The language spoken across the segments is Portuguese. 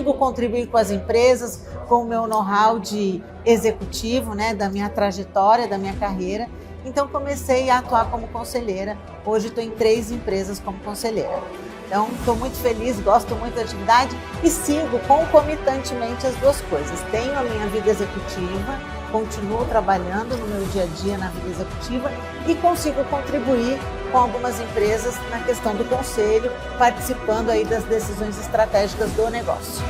consigo contribuir com as empresas, com o meu know-how de executivo, né, da minha trajetória, da minha carreira. Então comecei a atuar como conselheira. Hoje estou em 3 empresas como conselheira. Então estou muito feliz, gosto muito da atividade e sigo concomitantemente as duas coisas. Tenho a minha vida executiva, continuo trabalhando no meu dia a dia na vida executiva e consigo contribuir com algumas empresas na questão do conselho, participando aí das decisões estratégicas do negócio.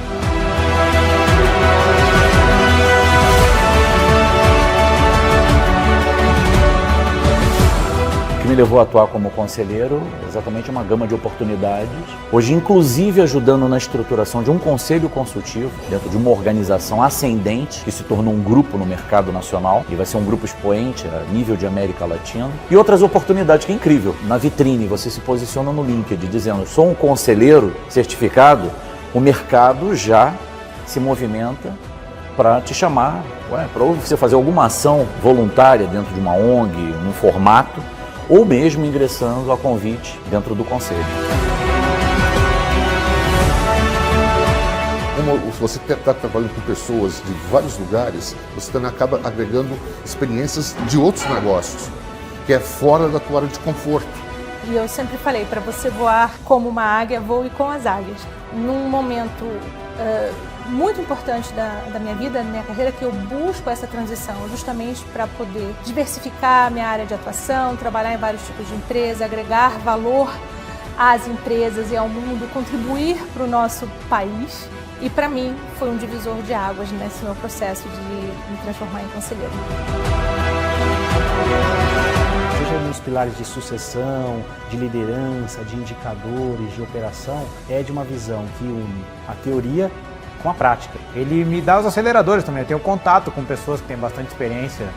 O que me levou a atuar como conselheiro é exatamente uma gama de oportunidades. Hoje, inclusive, ajudando na estruturação de um conselho consultivo dentro de uma organização ascendente que se tornou um grupo no mercado nacional e vai ser um grupo expoente a nível de América Latina. E outras oportunidades que é incrível. Na vitrine, você se posiciona no LinkedIn dizendo: sou um conselheiro certificado. O mercado já se movimenta para te chamar, para você fazer alguma ação voluntária dentro de uma ONG, num formato, ou mesmo ingressando a convite dentro do conselho. Como você está trabalhando com pessoas de vários lugares, você também acaba agregando experiências de outros negócios, que é fora da tua área de conforto. E eu sempre falei, para você voar como uma águia, voe com as águias. Num momento muito importante da minha vida, da minha carreira, que eu busco essa transição, justamente para poder diversificar a minha área de atuação, trabalhar em vários tipos de empresa, agregar valor às empresas e ao mundo, contribuir para o nosso país. E para mim foi um divisor de águas nesse meu processo de me transformar em conselheira. Seja nos pilares de sucessão, de liderança, de indicadores, de operação, é de uma visão que une a teoria com a prática. Ele me dá os aceleradores também, eu tenho contato com pessoas que têm bastante experiência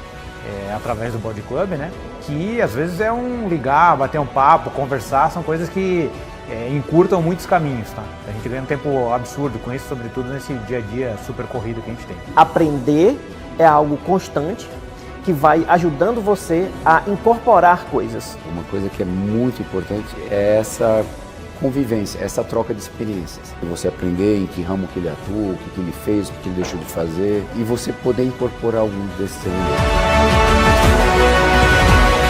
através do Body Club, né? Que às vezes é um ligar, bater um papo, conversar, são coisas que encurtam muitos caminhos, tá? A gente ganha um tempo absurdo com isso, sobretudo nesse dia a dia super corrido que a gente tem. Aprender é algo constante que vai ajudando você a incorporar coisas. Uma coisa que é muito importante é essa convivência, essa troca de experiências. Você aprender em que ramo que ele atua, o que ele fez, o que ele deixou de fazer, e você poder incorporar alguns desses elementos.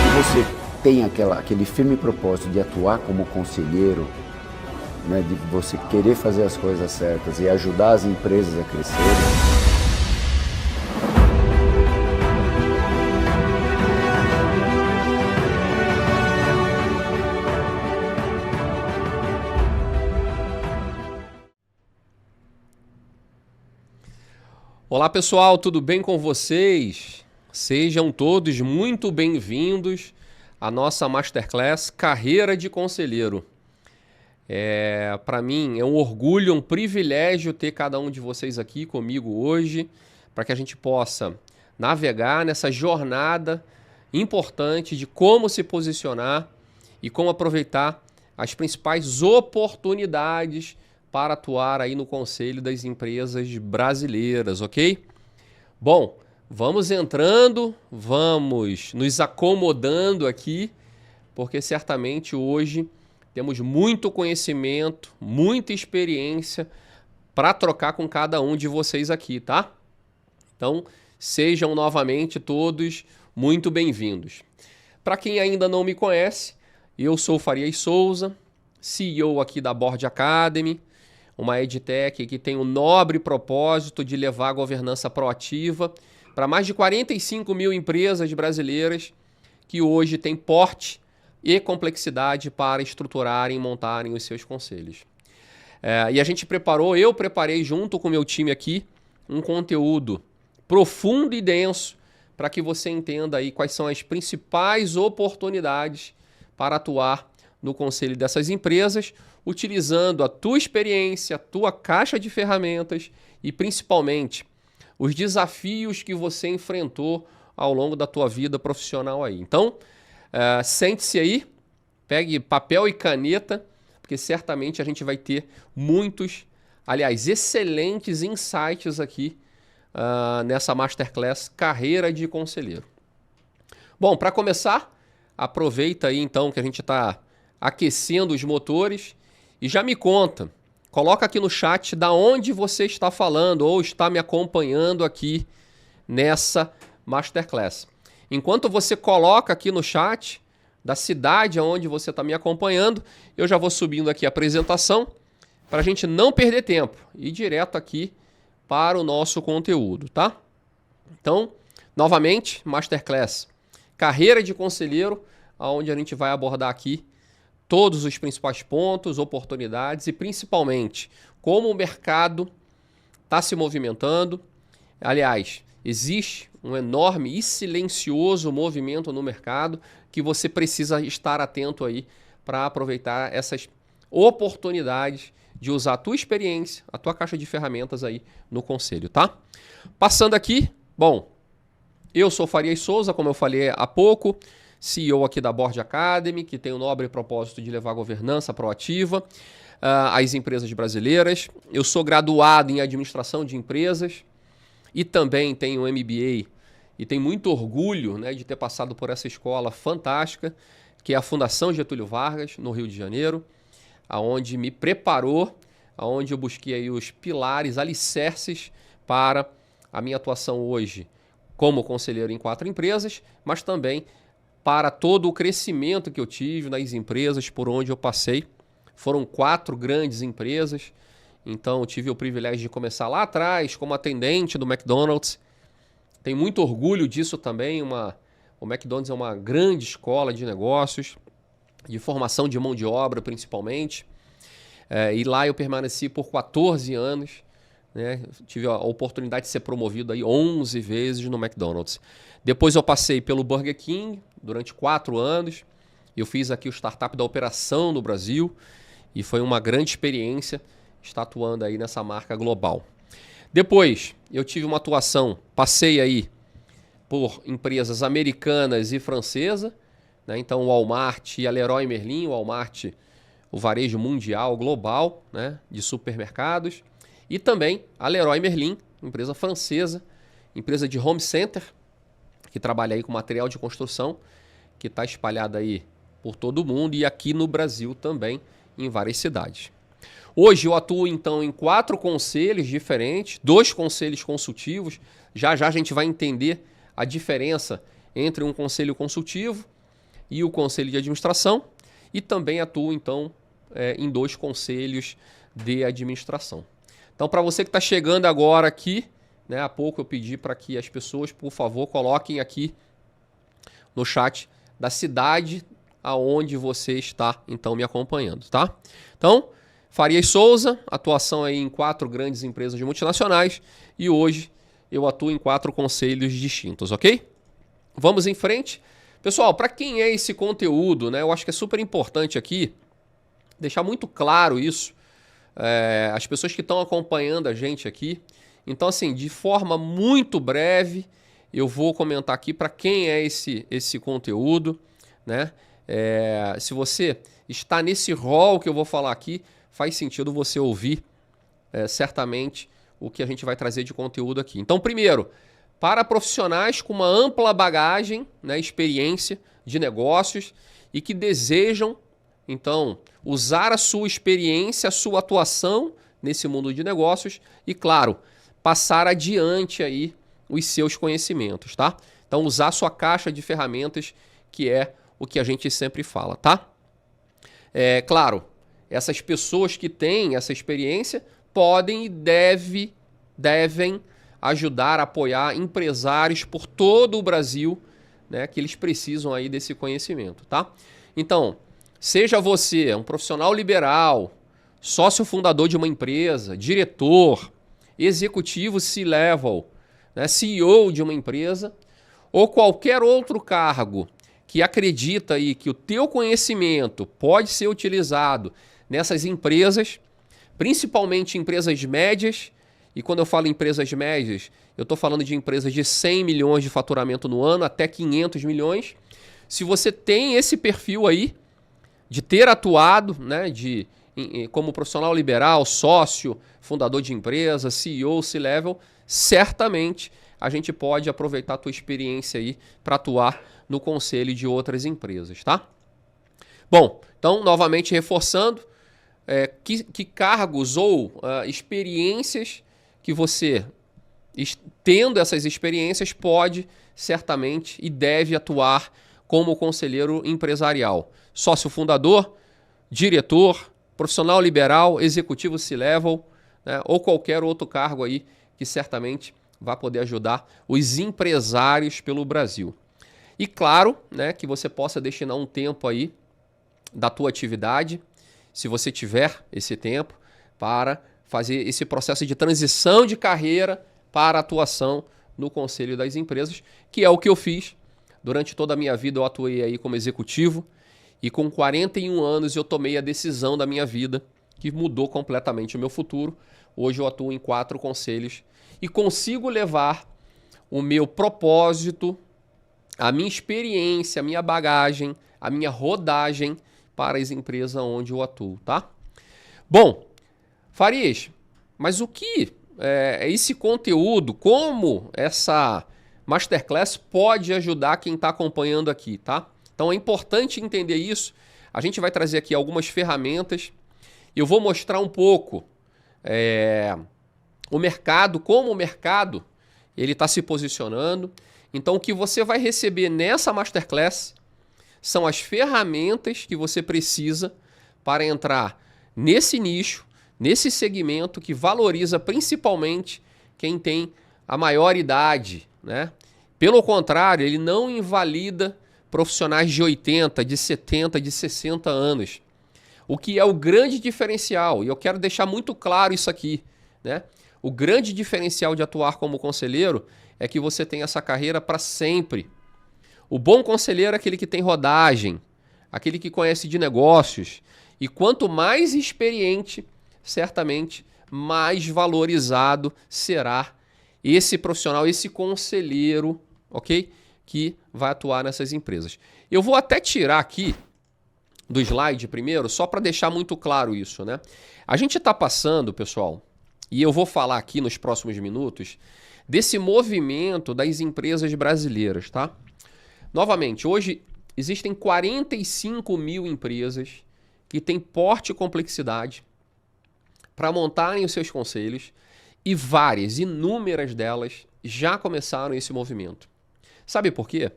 E você tem aquele firme propósito de atuar como conselheiro, né, de você querer fazer as coisas certas e ajudar as empresas a crescerem. Olá pessoal, tudo bem com vocês? Sejam todos muito bem-vindos à nossa Masterclass Carreira de Conselheiro. Para mim é um orgulho, um privilégio ter cada um de vocês aqui comigo hoje, para que a gente possa navegar nessa jornada importante de como se posicionar e como aproveitar as principais oportunidades para atuar aí no conselho das empresas brasileiras, ok? Bom, vamos entrando, vamos nos acomodando aqui, porque certamente hoje temos muito conhecimento, muita experiência para trocar com cada um de vocês aqui, tá? Então, sejam novamente todos muito bem-vindos. Para quem ainda não me conhece, eu sou Farias Souza, CEO aqui da Board Academy, uma edtech que tem o nobre propósito de levar a governança proativa para mais de 45 mil empresas brasileiras que hoje têm porte e complexidade para estruturarem e montarem os seus conselhos. E a gente eu preparei junto com o meu time aqui um conteúdo profundo e denso para que você entenda aí quais são as principais oportunidades para atuar no conselho dessas empresas, utilizando a tua experiência, a tua caixa de ferramentas e principalmente os desafios que você enfrentou ao longo da tua vida profissional aí. Então, sente-se aí, pegue papel e caneta, porque certamente a gente vai ter muitos, aliás, excelentes insights aqui nessa Masterclass Carreira de Conselheiro. Bom, para começar, aproveita aí então que a gente está aquecendo os motores e já me conta coloca aqui no chat da onde você está falando ou está me acompanhando aqui nessa Masterclass. Enquanto você coloca aqui no chat da cidade onde você está me acompanhando, eu já vou subindo aqui a apresentação para a gente não perder tempo e ir direto aqui para o nosso conteúdo, tá? Então, novamente, Masterclass Carreira de Conselheiro, onde a gente vai abordar aqui todos os principais pontos, oportunidades e principalmente como o mercado está se movimentando. Aliás, existe um enorme e silencioso movimento no mercado que você precisa estar atento aí para aproveitar essas oportunidades de usar a tua experiência, a tua caixa de ferramentas aí no conselho, tá? Passando aqui, bom, eu sou Farias Souza, como eu falei há pouco, CEO aqui da Board Academy, que tem o nobre propósito de levar a governança proativa às empresas brasileiras. Eu sou graduado em administração de empresas e também tenho um MBA e tenho muito orgulho, né, de ter passado por essa escola fantástica, que é a Fundação Getúlio Vargas, no Rio de Janeiro, aonde me preparou, aonde eu busquei aí os pilares, alicerces para a minha atuação hoje como conselheiro em 4 empresas, mas também para todo o crescimento que eu tive nas empresas por onde eu passei. Foram 4 grandes empresas, então eu tive o privilégio de começar lá atrás como atendente do McDonald's. Tenho muito orgulho disso também. O McDonald's é uma grande escola de negócios, de formação de mão de obra principalmente. E lá eu permaneci por 14 anos. Né? Tive a oportunidade de ser promovido aí 11 vezes no McDonald's. Depois eu passei pelo Burger King durante 4 anos. Eu fiz aqui o startup da operação no Brasil e foi uma grande experiência estar atuando aí nessa marca global. Depois eu tive uma atuação, passei aí por empresas americanas e francesas, né? Então o Walmart e a Leroy Merlin, o Walmart, o varejo mundial, global, né, de supermercados, e também a Leroy Merlin, empresa francesa, empresa de home center, que trabalha aí com material de construção, que está espalhada aí por todo o mundo e aqui no Brasil também, em várias cidades. Hoje eu atuo então em 4 conselhos diferentes, 2 conselhos consultivos. Já a gente vai entender a diferença entre um conselho consultivo e o conselho de administração. E também atuo então em 2 conselhos de administração. Então, para você que está chegando agora aqui, né, há pouco eu pedi para que as pessoas, por favor, coloquem aqui no chat da cidade aonde você está então me acompanhando, tá? Então, Farias Souza, atuação aí em 4 grandes empresas de multinacionais e hoje eu atuo em 4 conselhos distintos, ok? Vamos em frente. Pessoal, para quem é esse conteúdo, né, eu acho que é super importante aqui deixar muito claro isso, as pessoas que estão acompanhando a gente aqui. Então, assim, de forma muito breve, eu vou comentar aqui para quem é esse conteúdo, né? Se você está nesse rol que eu vou falar aqui, faz sentido você ouvir certamente o que a gente vai trazer de conteúdo aqui. Então, primeiro, para profissionais com uma ampla bagagem, né, experiência de negócios e que desejam, então, usar a sua experiência, a sua atuação nesse mundo de negócios e, claro, passar adiante aí os seus conhecimentos, tá? Então, usar a sua caixa de ferramentas, que é o que a gente sempre fala, tá? Claro, essas pessoas que têm essa experiência podem e devem ajudar, apoiar empresários por todo o Brasil, né, que eles precisam aí desse conhecimento, tá? Então, seja você um profissional liberal, sócio fundador de uma empresa, diretor, executivo C-level, né, CEO de uma empresa, ou qualquer outro cargo que acredita aí que o teu conhecimento pode ser utilizado nessas empresas, principalmente empresas médias, e quando eu falo em empresas médias, eu estou falando de empresas de 100 milhões de faturamento no ano até 500 milhões. Se você tem esse perfil aí, de ter atuado, né, como profissional liberal, sócio, fundador de empresa, CEO, C-level, certamente a gente pode aproveitar a tua experiência aí para atuar no conselho de outras empresas, tá? Bom, então, novamente reforçando, que cargos ou experiências que você, tendo essas experiências, pode certamente e deve atuar como conselheiro empresarial. Sócio fundador, diretor, profissional liberal, executivo C-level, né, ou qualquer outro cargo aí que certamente vai poder ajudar os empresários pelo Brasil. E claro, né, que você possa destinar um tempo aí da tua atividade, se você tiver esse tempo, para fazer esse processo de transição de carreira para atuação no Conselho das Empresas, que é o que eu fiz. Durante toda a minha vida eu atuei aí como executivo e com 41 anos eu tomei a decisão da minha vida que mudou completamente o meu futuro. Hoje eu atuo em 4 conselhos e consigo levar o meu propósito, a minha experiência, a minha bagagem, a minha rodagem para as empresas onde eu atuo, tá? Bom, Farias, mas o que é esse conteúdo, como essa Masterclass pode ajudar quem está acompanhando aqui, tá? Então é importante entender isso. A gente vai trazer aqui algumas ferramentas. Eu vou mostrar um pouco o mercado, como o mercado ele está se posicionando. Então o que você vai receber nessa Masterclass são as ferramentas que você precisa para entrar nesse nicho, nesse segmento que valoriza principalmente quem tem a maior idade, né? Pelo contrário, ele não invalida profissionais de 80, de 70, de 60 anos. O que é o grande diferencial, e eu quero deixar muito claro isso aqui, né? O grande diferencial de atuar como conselheiro é que você tem essa carreira para sempre. O bom conselheiro é aquele que tem rodagem, aquele que conhece de negócios. E quanto mais experiente, certamente mais valorizado será esse profissional, esse conselheiro, ok? Que vai atuar nessas empresas. Eu vou até tirar aqui do slide primeiro, só para deixar muito claro isso, né? A gente está passando, pessoal, e eu vou falar aqui nos próximos minutos, desse movimento das empresas brasileiras, tá? Novamente, hoje existem 45 mil empresas que têm porte e complexidade para montarem os seus conselhos e várias, inúmeras delas já começaram esse movimento. Sabe por quê?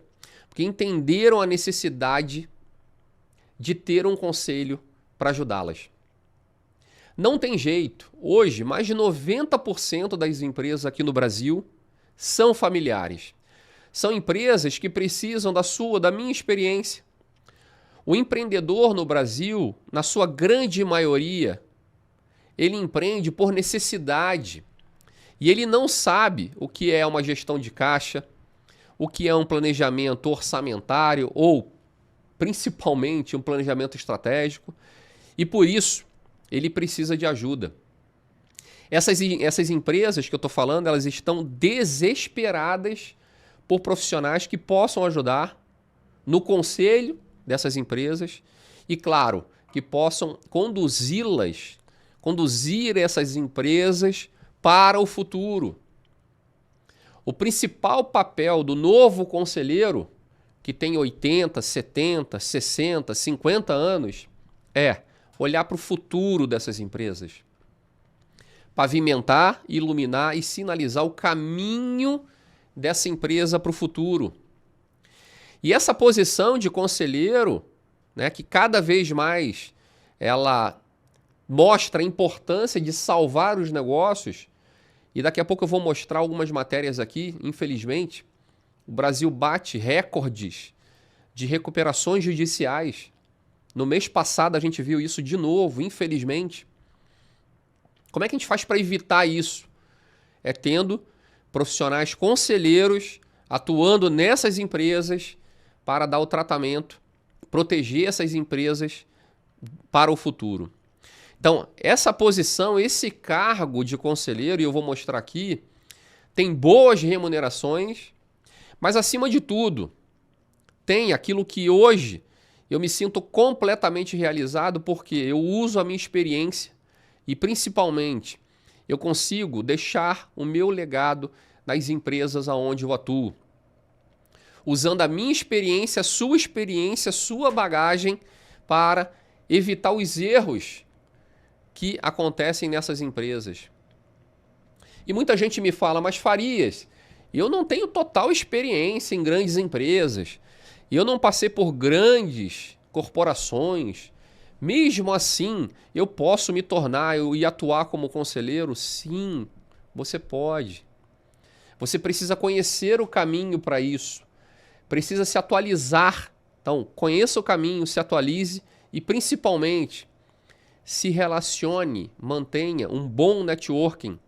Porque entenderam a necessidade de ter um conselho para ajudá-las. Não tem jeito. Hoje, mais de 90% das empresas aqui no Brasil são familiares. São empresas que precisam da minha experiência. O empreendedor no Brasil, na sua grande maioria, ele empreende por necessidade. E ele não sabe o que é uma gestão de caixa, o que é um planejamento orçamentário ou, principalmente, um planejamento estratégico. E por isso, ele precisa de ajuda. Essas empresas que eu estou falando, elas estão desesperadas por profissionais que possam ajudar no conselho dessas empresas e, claro, que possam conduzir essas empresas para o futuro. O principal papel do novo conselheiro, que tem 80, 70, 60, 50 anos, é olhar para o futuro dessas empresas. Pavimentar, iluminar e sinalizar o caminho dessa empresa para o futuro. E essa posição de conselheiro, né, que cada vez mais ela mostra a importância de salvar os negócios, e daqui a pouco eu vou mostrar algumas matérias aqui, infelizmente, o Brasil bate recordes de recuperações judiciais. No mês passado a gente viu isso de novo, infelizmente. Como é que a gente faz para evitar isso? É tendo profissionais conselheiros atuando nessas empresas para dar o tratamento, proteger essas empresas para o futuro. Então, essa posição, esse cargo de conselheiro, e eu vou mostrar aqui, tem boas remunerações, mas acima de tudo, tem aquilo que hoje eu me sinto completamente realizado porque eu uso a minha experiência e, principalmente, eu consigo deixar o meu legado nas empresas aonde eu atuo. Usando a minha experiência, sua bagagem para evitar os erros que acontecem nessas empresas. E muita gente me fala, mas Farias, eu não tenho total experiência em grandes empresas, eu não passei por grandes corporações. Mesmo assim, eu posso me tornar e atuar como conselheiro? Sim, você pode. Você precisa conhecer o caminho para isso. Precisa se atualizar. Então, conheça o caminho, se atualize e, principalmente, se relacione, mantenha um bom networking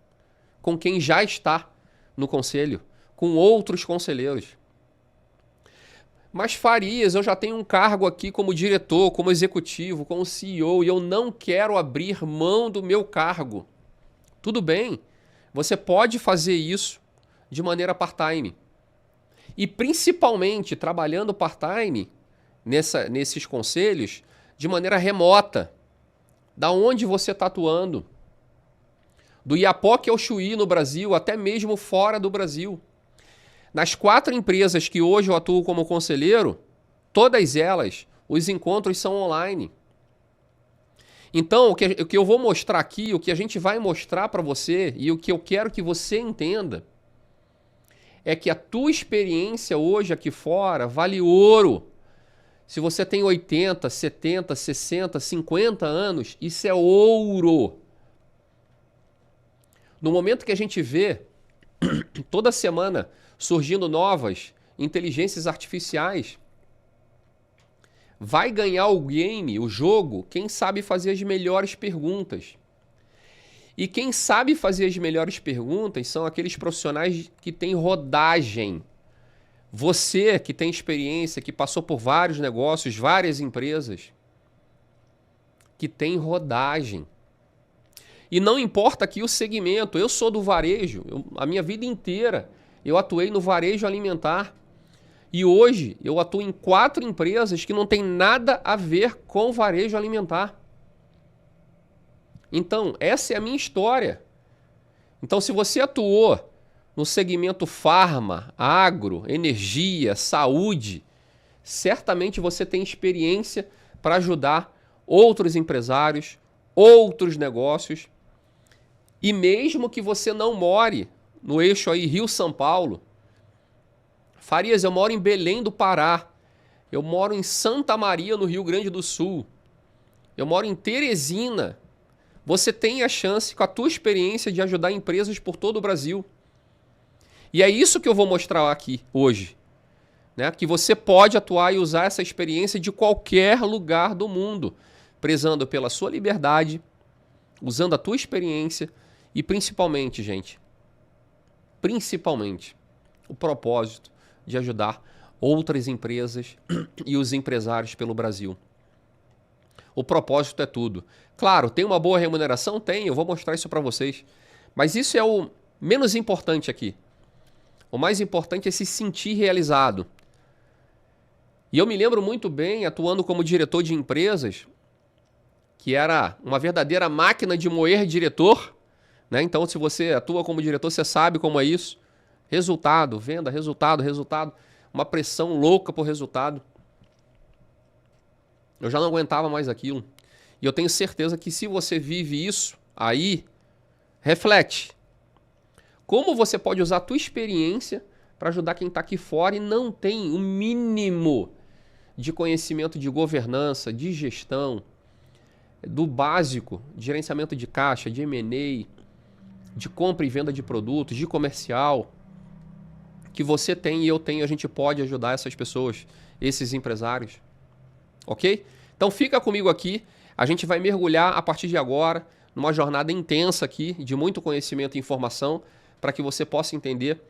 com quem já está no conselho, com outros conselheiros. Mas Farias, eu já tenho um cargo aqui como diretor, como executivo, como CEO, e eu não quero abrir mão do meu cargo. Tudo bem, você pode fazer isso de maneira part-time. E principalmente trabalhando part-time nesses conselhos de maneira remota. Da onde você está atuando. Do Iapoque ao Chuí no Brasil, até mesmo fora do Brasil. Nas 4 empresas que hoje eu atuo como conselheiro, todas elas, os encontros são online. Então, o que eu vou mostrar aqui, o que a gente vai mostrar para você e o que eu quero que você entenda é que a tua experiência hoje aqui fora vale ouro. Se você tem 80, 70, 60, 50 anos, isso é ouro. No momento que a gente vê toda semana surgindo novas inteligências artificiais, vai ganhar o game, o jogo, quem sabe fazer as melhores perguntas. E quem sabe fazer as melhores perguntas são aqueles profissionais que têm rodagem. Você que tem experiência, que passou por vários negócios, várias empresas, que tem rodagem. E não importa aqui o segmento, eu sou do varejo, a minha vida inteira eu atuei no varejo alimentar. E hoje eu atuo em 4 empresas que não tem nada a ver com varejo alimentar. Então, essa é a minha história. Então, se você atuou no segmento farma, agro, energia, saúde, certamente você tem experiência para ajudar outros empresários, outros negócios. E mesmo que você não more no eixo aí Rio-São Paulo, Farias, eu moro em Belém do Pará, eu moro em Santa Maria, no Rio Grande do Sul, eu moro em Teresina. Você tem a chance, com a tua experiência, de ajudar empresas por todo o Brasil. E é isso que eu vou mostrar aqui hoje. Né? Que você pode atuar e usar essa experiência de qualquer lugar do mundo, prezando pela sua liberdade, usando a tua experiência e principalmente, gente, principalmente o propósito de ajudar outras empresas e os empresários pelo Brasil. O propósito é tudo. Claro, tem uma boa remuneração? Tem, eu vou mostrar isso para vocês. Mas isso é o menos importante aqui. O mais importante é se sentir realizado. E eu me lembro muito bem, atuando como diretor de empresas, que era uma verdadeira máquina de moer diretor. Né? Então, se você atua como diretor, você sabe como é isso. Resultado, venda, resultado, resultado. Uma pressão louca por resultado. Eu já não aguentava mais aquilo. E eu tenho certeza que se você vive isso, aí, reflete. Como você pode usar a tua experiência para ajudar quem está aqui fora e não tem o mínimo de conhecimento de governança, de gestão, do básico, de gerenciamento de caixa, de M&A, de compra e venda de produtos, de comercial, que você tem e eu tenho, a gente pode ajudar essas pessoas, esses empresários. Ok? Então fica comigo aqui, a gente vai mergulhar a partir de agora numa jornada intensa aqui, de muito conhecimento e informação, para que você possa entender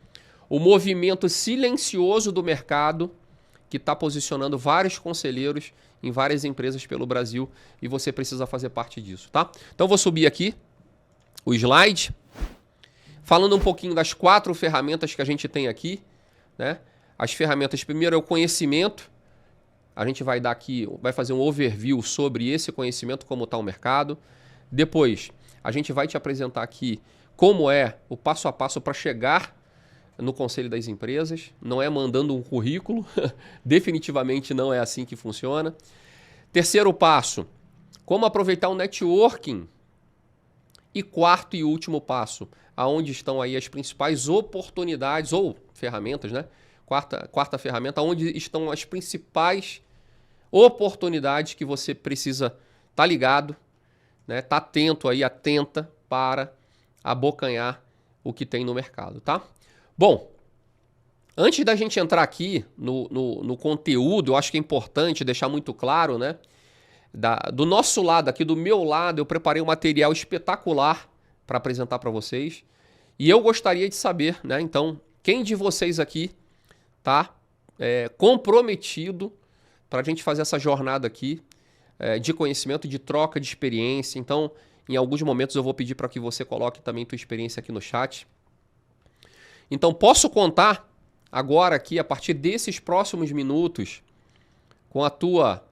o movimento silencioso do mercado que está posicionando vários conselheiros em várias empresas pelo Brasil e você precisa fazer parte disso, tá? Então vou subir aqui o slide, falando um pouquinho das 4 ferramentas que a gente tem aqui, né? As ferramentas, primeiro é o conhecimento. A gente vai dar aqui, vai fazer um overview sobre esse conhecimento, como está o mercado. Depois, a gente vai te apresentar aqui como é o passo a passo para chegar no Conselho das Empresas. Não é mandando um currículo, definitivamente não é assim que funciona. Terceiro passo, como aproveitar o networking E quarto e último passo, aonde estão aí as principais oportunidades ou ferramentas, né? Quarta ferramenta, onde estão as principais oportunidades que você precisa estar ligado, né? Tá atento aí, atenta para abocanhar o que tem no mercado, tá? Bom, antes da gente entrar aqui no conteúdo, eu acho que é importante deixar muito claro, né? Do nosso lado, aqui do meu lado, eu preparei um material espetacular para apresentar para vocês. E eu gostaria de saber, né? Então, quem de vocês aqui tá comprometido para a gente fazer essa jornada aqui de conhecimento, de troca de experiência. Então, em alguns momentos eu vou pedir para que você coloque também tua experiência aqui no chat. Então, posso contar agora aqui, a partir desses próximos minutos, com a tua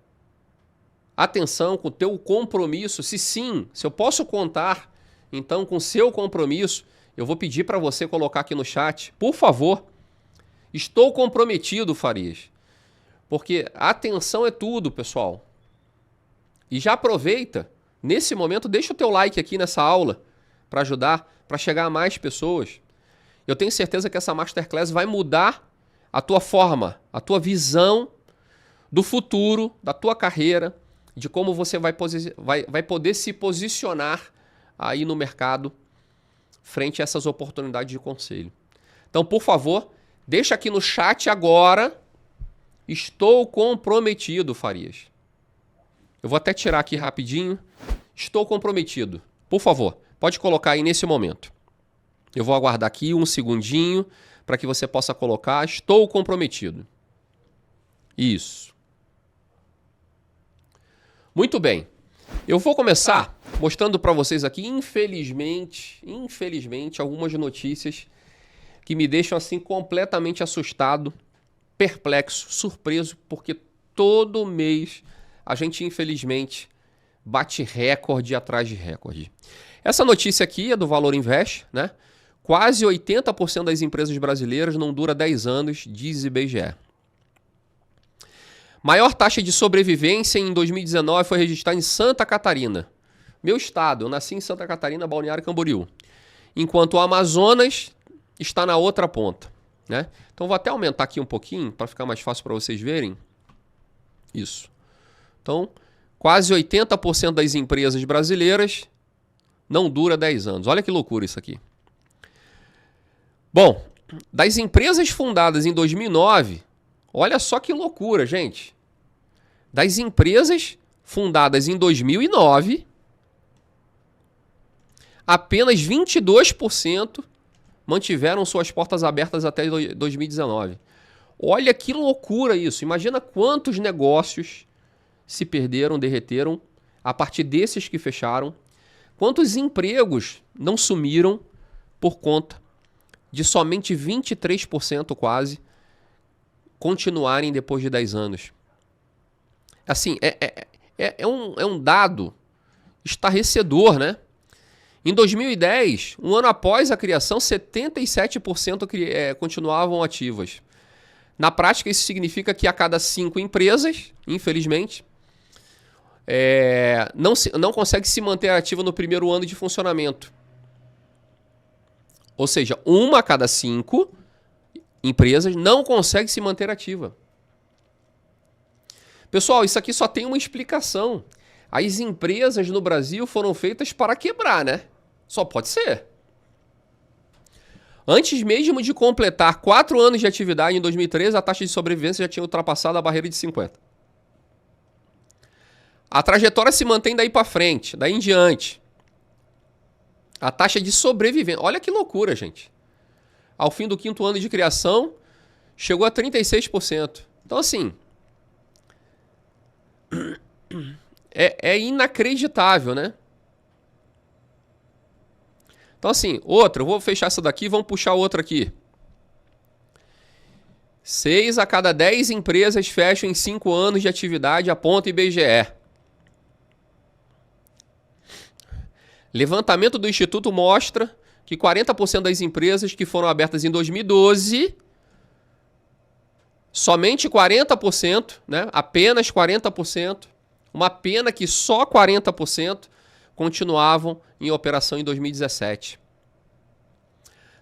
atenção, com o teu compromisso. Se sim, se eu posso contar, então, com o seu compromisso, eu vou pedir para você colocar aqui no chat, por favor, estou comprometido, Farias. Porque atenção é tudo, pessoal. E já aproveita, nesse momento, deixa o teu like aqui nessa aula para ajudar, para chegar a mais pessoas. Eu tenho certeza que essa Masterclass vai mudar a tua forma, a tua visão do futuro, da tua carreira, de como você vai poder se posicionar aí no mercado frente a essas oportunidades de conselho. Então, por favor, deixa aqui no chat agora. Estou comprometido, Farias. Eu vou até tirar aqui rapidinho. Estou comprometido. Por favor, pode colocar aí nesse momento. Eu vou aguardar aqui um segundinho para que você possa colocar. Estou comprometido. Isso. Muito bem. Eu vou começar mostrando para vocês aqui, infelizmente, algumas notícias que me deixam assim completamente assustado, perplexo, surpreso, porque todo mês a gente, infelizmente, bate recorde atrás de recorde. Essa notícia aqui é do Valor Invest, né? Quase 80% das empresas brasileiras não dura 10 anos, diz IBGE. Maior taxa de sobrevivência em 2019 foi registrada em Santa Catarina. Meu estado, eu nasci em Santa Catarina, Balneário Camboriú. Enquanto o Amazonas está na outra ponta, né? Então vou até aumentar aqui um pouquinho para ficar mais fácil para vocês verem. Isso. Então, quase 80% das empresas brasileiras não dura 10 anos. Olha que loucura isso aqui. Bom, das empresas fundadas em 2009, olha só que loucura, gente. Das empresas fundadas em 2009, apenas 22% mantiveram suas portas abertas até 2019. Olha que loucura isso. Imagina quantos negócios se perderam, derreteram a partir desses que fecharam. Quantos empregos não sumiram por conta de somente 23% quase continuarem depois de 10 anos. Assim, é um dado estarrecedor, né? Em 2010, um ano após a criação, 77% continuavam ativas. Na prática, isso significa que a cada 5 empresas, infelizmente, não consegue se manter ativa no primeiro ano de funcionamento. Ou seja, 1 a cada 5 empresas não consegue se manter ativa. Pessoal, isso aqui só tem uma explicação. As empresas no Brasil foram feitas para quebrar, né? Só pode ser. Antes mesmo de completar 4 anos de atividade em 2013, a taxa de sobrevivência já tinha ultrapassado a barreira de 50. A trajetória se mantém daí para frente, daí em diante. A taxa de sobrevivência, olha que loucura, gente. Ao fim do 5º ano de criação, chegou a 36%. Então, assim, é inacreditável, né? Então, assim, outra, eu vou fechar essa daqui e vamos puxar outra aqui. 6 a cada 10 empresas fecham em 5 anos de atividade, aponta IBGE. Levantamento do Instituto mostra que 40% das empresas que foram abertas em 2012, somente 40%, né? Apenas 40%, uma pena que só 40% continuavam em operação em 2017.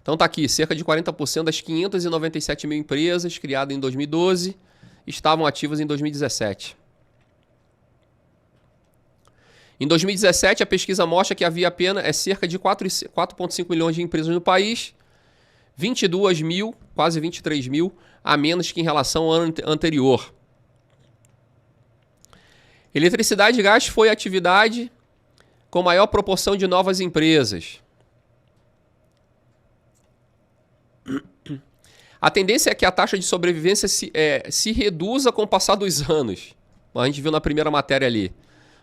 Então tá aqui, cerca de 40% das 597 mil empresas criadas em 2012 estavam ativas em 2017. Em 2017, a pesquisa mostra que havia apenas cerca de 4,5 milhões de empresas no país, 22 mil, quase 23 mil, a menos que em relação ao ano anterior. Eletricidade e gás foi a atividade com maior proporção de novas empresas. A tendência é que a taxa de sobrevivência se reduza com o passar dos anos. A gente viu na primeira matéria ali.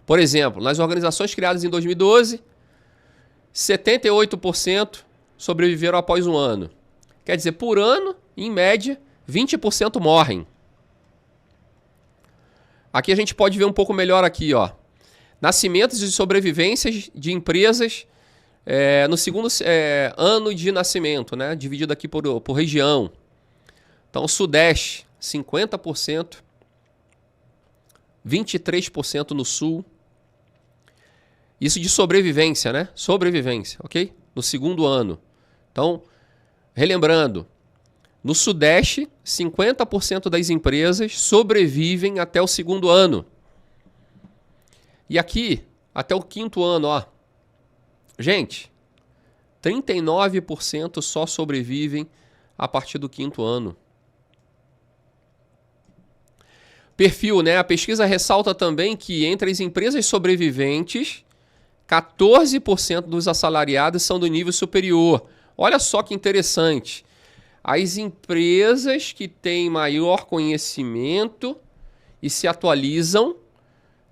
Por exemplo, nas organizações criadas em 2012, 78% sobreviveram após um ano. Quer dizer, por ano, em média, 20% morrem. Aqui a gente pode ver um pouco melhor aqui, ó. Nascimentos e sobrevivências de empresas no segundo ano de nascimento, né? Dividido aqui por região. Então, Sudeste, 50%, 23% no Sul. Isso de sobrevivência, né? Sobrevivência, ok? No segundo ano. Então, relembrando, no Sudeste, 50% das empresas sobrevivem até o segundo ano. E aqui, até o quinto ano, ó. Gente, 39% só sobrevivem a partir do quinto ano. Perfil, né? A pesquisa ressalta também que entre as empresas sobreviventes, 14% dos assalariados são do nível superior. Olha só que interessante. As empresas que têm maior conhecimento e se atualizam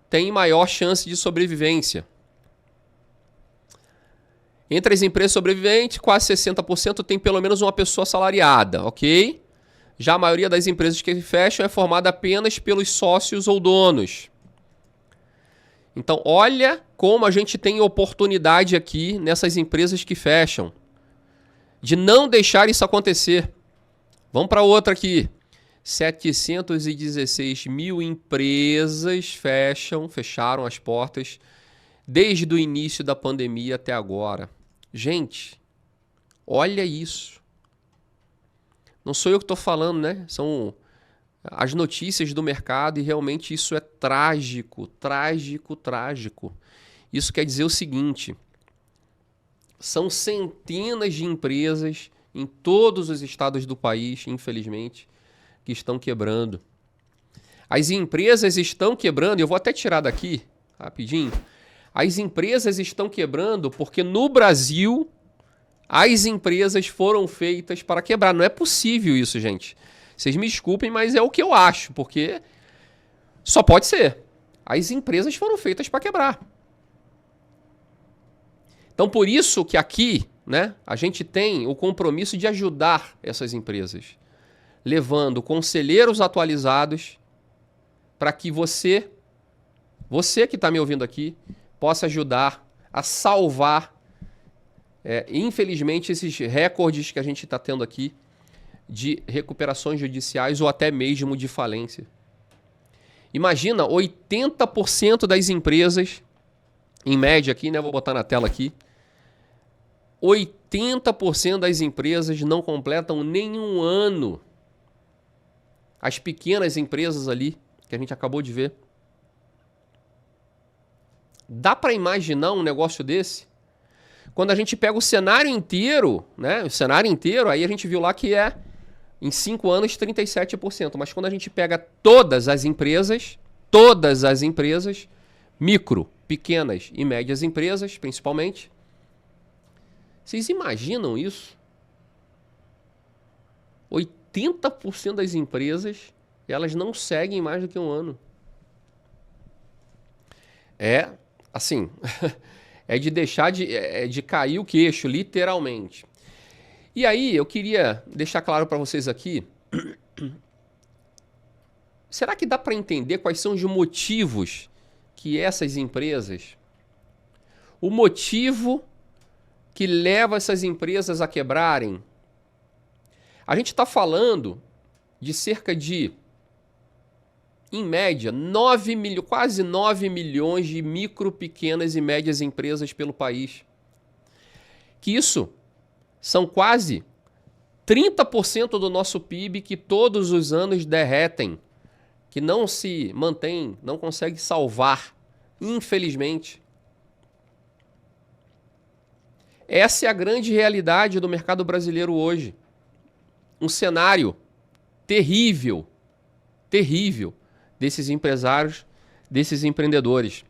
têm maior chance de sobrevivência. Entre as empresas sobreviventes, quase 60% tem pelo menos uma pessoa assalariada, ok? Já a maioria das empresas que fecham é formada apenas pelos sócios ou donos. Então, olha como a gente tem oportunidade aqui nessas empresas que fecham, de não deixar isso acontecer. Vamos para outra aqui. 716 mil empresas fecharam as portas desde o início da pandemia até agora. Gente, olha isso. Não sou eu que estou falando, né? São as notícias do mercado e realmente isso é trágico, trágico, trágico. Isso quer dizer o seguinte, são centenas de empresas em todos os estados do país, infelizmente, que estão quebrando. As empresas estão quebrando, eu vou até tirar daqui, rapidinho. As empresas estão quebrando porque no Brasil as empresas foram feitas para quebrar. Não é possível isso, gente. Vocês me desculpem, mas é o que eu acho, porque só pode ser. As empresas foram feitas para quebrar. Então, por isso que aqui, né, a gente tem o compromisso de ajudar essas empresas, levando conselheiros atualizados para que você que está me ouvindo aqui, possa ajudar a salvar, infelizmente, esses recordes que a gente está tendo aqui de recuperações judiciais ou até mesmo de falência. Imagina, 80% das empresas, em média aqui, né, vou botar na tela aqui, 80% das empresas não completam nenhum ano. As pequenas empresas ali, que a gente acabou de ver. Dá para imaginar um negócio desse? Quando a gente pega o cenário inteiro, né? O cenário inteiro, aí a gente viu lá que em 5 anos, 37%. Mas quando a gente pega todas as empresas, micro, pequenas e médias empresas, principalmente, vocês imaginam isso? 80% das empresas, elas não seguem mais do que um ano. Assim, é de deixar de cair o queixo, literalmente. E aí, eu queria deixar claro para vocês aqui, será que dá para entender quais são os motivos que essas empresas, o motivo que leva essas empresas a quebrarem? A gente está falando de cerca de, em média, quase 9 milhões de micro, pequenas e médias empresas pelo país. que isso são quase 30% do nosso PIB que todos os anos derretem, que não se mantém, não consegue salvar, infelizmente. Essa é a grande realidade do mercado brasileiro hoje. Um cenário terrível, terrível desses empresários, desses empreendedores.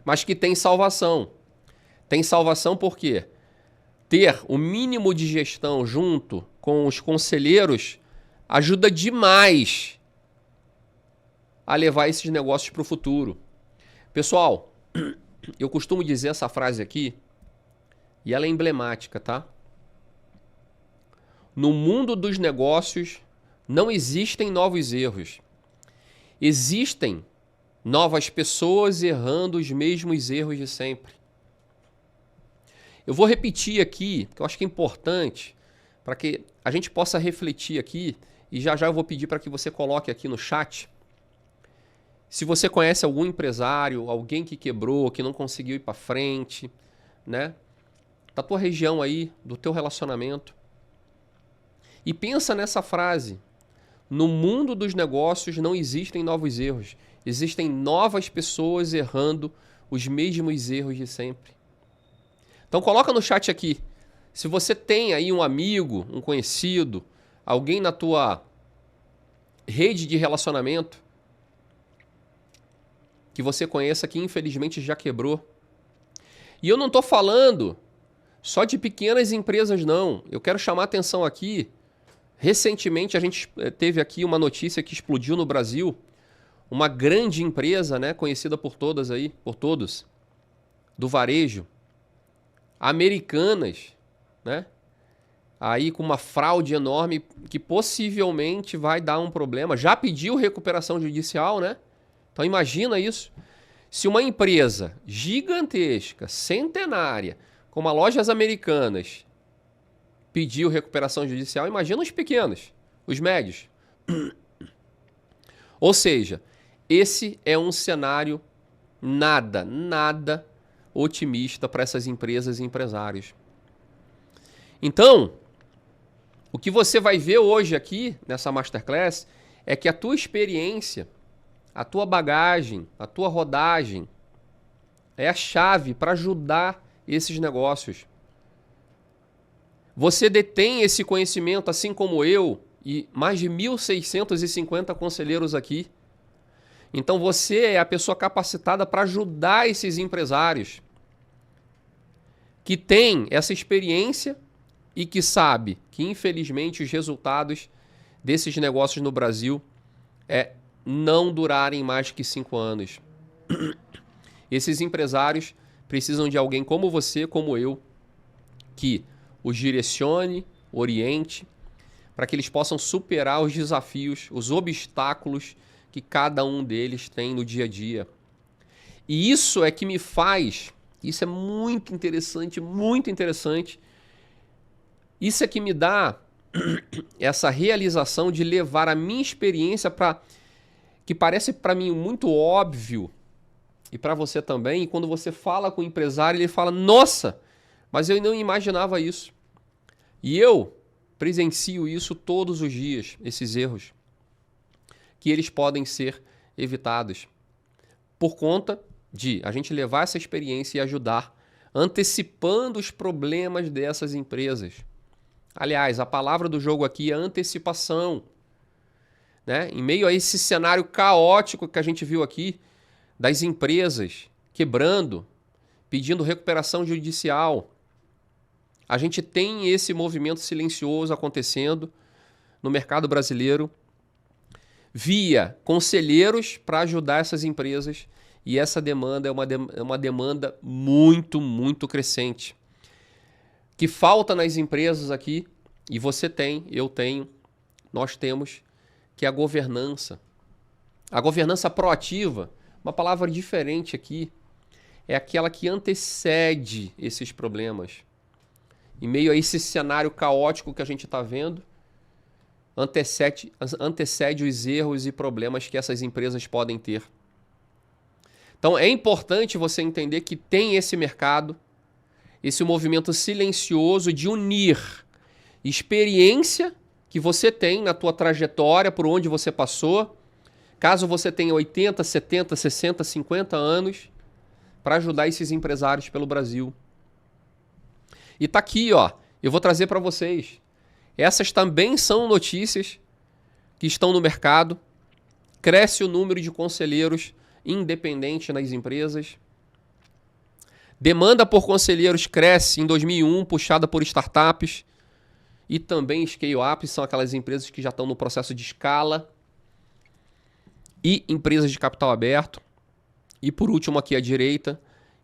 Mas que tem salvação. Tem salvação por quê? Ter o mínimo de gestão junto com os conselheiros ajuda demais a levar esses negócios para o futuro. Pessoal, eu costumo dizer essa frase aqui, e ela é emblemática, tá? No mundo dos negócios não existem novos erros. Existem novas pessoas errando os mesmos erros de sempre. Eu vou repetir aqui, porque eu acho que é importante, para que a gente possa refletir aqui, e já já eu vou pedir para que você coloque aqui no chat, se você conhece algum empresário, alguém que quebrou, que não conseguiu ir para frente, né? Da tua região aí, do teu relacionamento. E pensa nessa frase: no mundo dos negócios não existem novos erros, existem novas pessoas errando os mesmos erros de sempre. Então coloca no chat aqui, se você tem aí um amigo, um conhecido, alguém na tua rede de relacionamento que você conheça que infelizmente já quebrou. E eu não estou falando só de pequenas empresas não, eu quero chamar a atenção aqui. Recentemente a gente teve aqui uma notícia que explodiu no Brasil, uma grande empresa, né, conhecida por todas aí, por todos, do varejo, Americanas, né, aí com uma fraude enorme que possivelmente vai dar um problema. Já pediu recuperação judicial, né? Então imagina isso. Se uma empresa gigantesca, centenária, como a Lojas Americanas, pediu recuperação judicial, imagina os pequenos, os médios. Ou seja, esse é um cenário nada otimista para essas empresas e empresários. Então, o que você vai ver hoje aqui nessa Masterclass é que a tua experiência, a tua bagagem, a tua rodagem é a chave para ajudar esses negócios. Você detém esse conhecimento, assim como eu e mais de 1.650 conselheiros aqui. Então você é a pessoa capacitada para ajudar esses empresários que têm essa experiência e que sabe que, infelizmente, os resultados desses negócios no Brasil não durarem mais que 5 anos. Esses empresários precisam de alguém como você, como eu, que os direcione, oriente, para que eles possam superar os desafios, os obstáculos que cada um deles tem no dia a dia. E isso é que me faz, isso é muito interessante, isso é que me dá essa realização de levar a minha experiência para, que parece para mim muito óbvio, e para você também, e quando você fala com o empresário, ele fala, nossa, mas eu não imaginava isso. E eu presencio isso todos os dias, esses erros, que eles podem ser evitados por conta de a gente levar essa experiência e ajudar, antecipando os problemas dessas empresas. Aliás, a palavra do jogo aqui é antecipação, né? Em meio a esse cenário caótico que a gente viu aqui, das empresas quebrando, pedindo recuperação judicial, a gente tem esse movimento silencioso acontecendo no mercado brasileiro via conselheiros para ajudar essas empresas, e essa demanda é uma demanda muito crescente. Que falta nas empresas aqui, e você tem, eu tenho, nós temos, que é a governança. A governança proativa, uma palavra diferente aqui, é aquela que antecede esses problemas. Em meio a esse cenário caótico que a gente está vendo, antecede os erros e problemas que essas empresas podem ter. Então é importante você entender que tem esse mercado esse movimento silencioso de unir experiência que você tem na tua trajetória, por onde você passou, caso você tenha 80, 70, 60, 50 anos, para ajudar esses empresários pelo Brasil. E tá aqui, ó, eu vou trazer para vocês. Essas também são notícias que estão no mercado. Cresce o número de conselheiros independentes nas empresas. Demanda por conselheiros cresce em 2001, puxada por startups. E também scale-ups, são aquelas empresas que já estão no processo de escala. E empresas de capital aberto. E por último aqui à direita,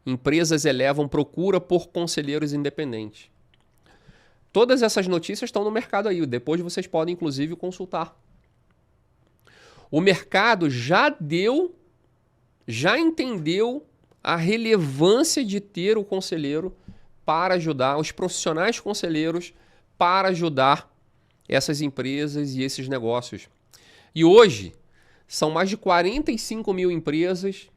empresas elevam procura por conselheiros independentes. Todas essas notícias estão no mercado aí, depois vocês podem inclusive consultar. O mercado já entendeu a relevância de ter o conselheiro para ajudar, os profissionais conselheiros para ajudar essas empresas e esses negócios. E hoje, são mais de 45 mil empresas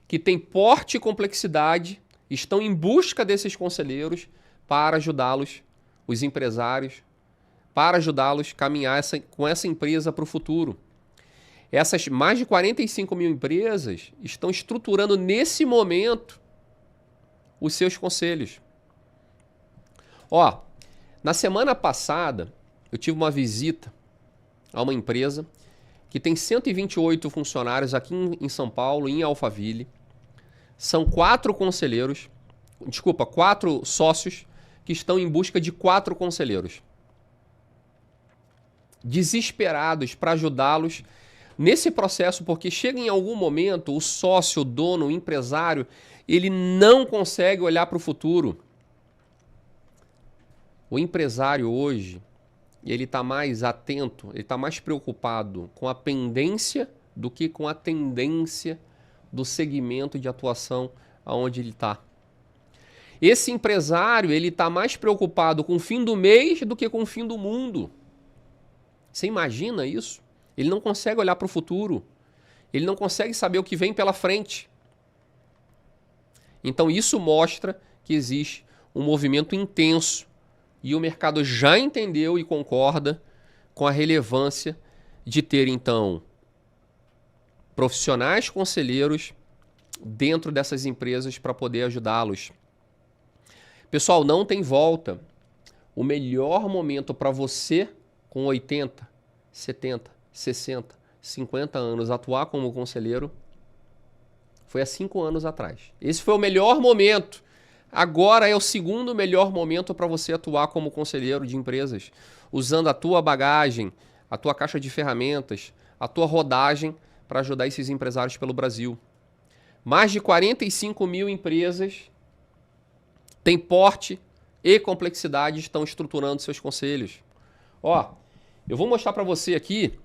que têm porte e complexidade, estão em busca desses conselheiros para ajudá-los, os empresários, para ajudá-los a caminhar com essa empresa para o futuro. Essas mais de 45 mil empresas estão estruturando nesse momento os seus conselhos. Ó, na semana passada, eu tive uma visita a uma empresa que tem 128 funcionários aqui em São Paulo, em Alphaville. São 4 sócios que estão em busca de 4 conselheiros. Desesperados para ajudá-los nesse processo, porque chega em algum momento o sócio, o dono, o empresário, ele não consegue olhar para o futuro. O empresário hoje, ele está mais atento, ele está mais preocupado com a pendência do que com a tendência do segmento de atuação aonde ele está. Esse empresário, ele está mais preocupado com o fim do mês do que com o fim do mundo. Você imagina isso? Ele não consegue olhar para o futuro. Ele não consegue saber o que vem pela frente. Então isso mostra que existe um movimento intenso e o mercado já entendeu e concorda com a relevância de ter, então, profissionais conselheiros dentro dessas empresas para poder ajudá-los. Pessoal, não tem volta. O melhor momento para você, com 80, 70, 60, 50 anos, atuar como conselheiro, foi há 5 anos atrás. Esse foi o melhor momento. Agora é o segundo melhor momento para você atuar como conselheiro de empresas, usando a tua bagagem, a tua caixa de ferramentas, a tua rodagem para ajudar esses empresários pelo Brasil. Mais de 45 mil empresas têm porte e complexidade, estão estruturando seus conselhos. Ó, eu vou mostrar para você aqui,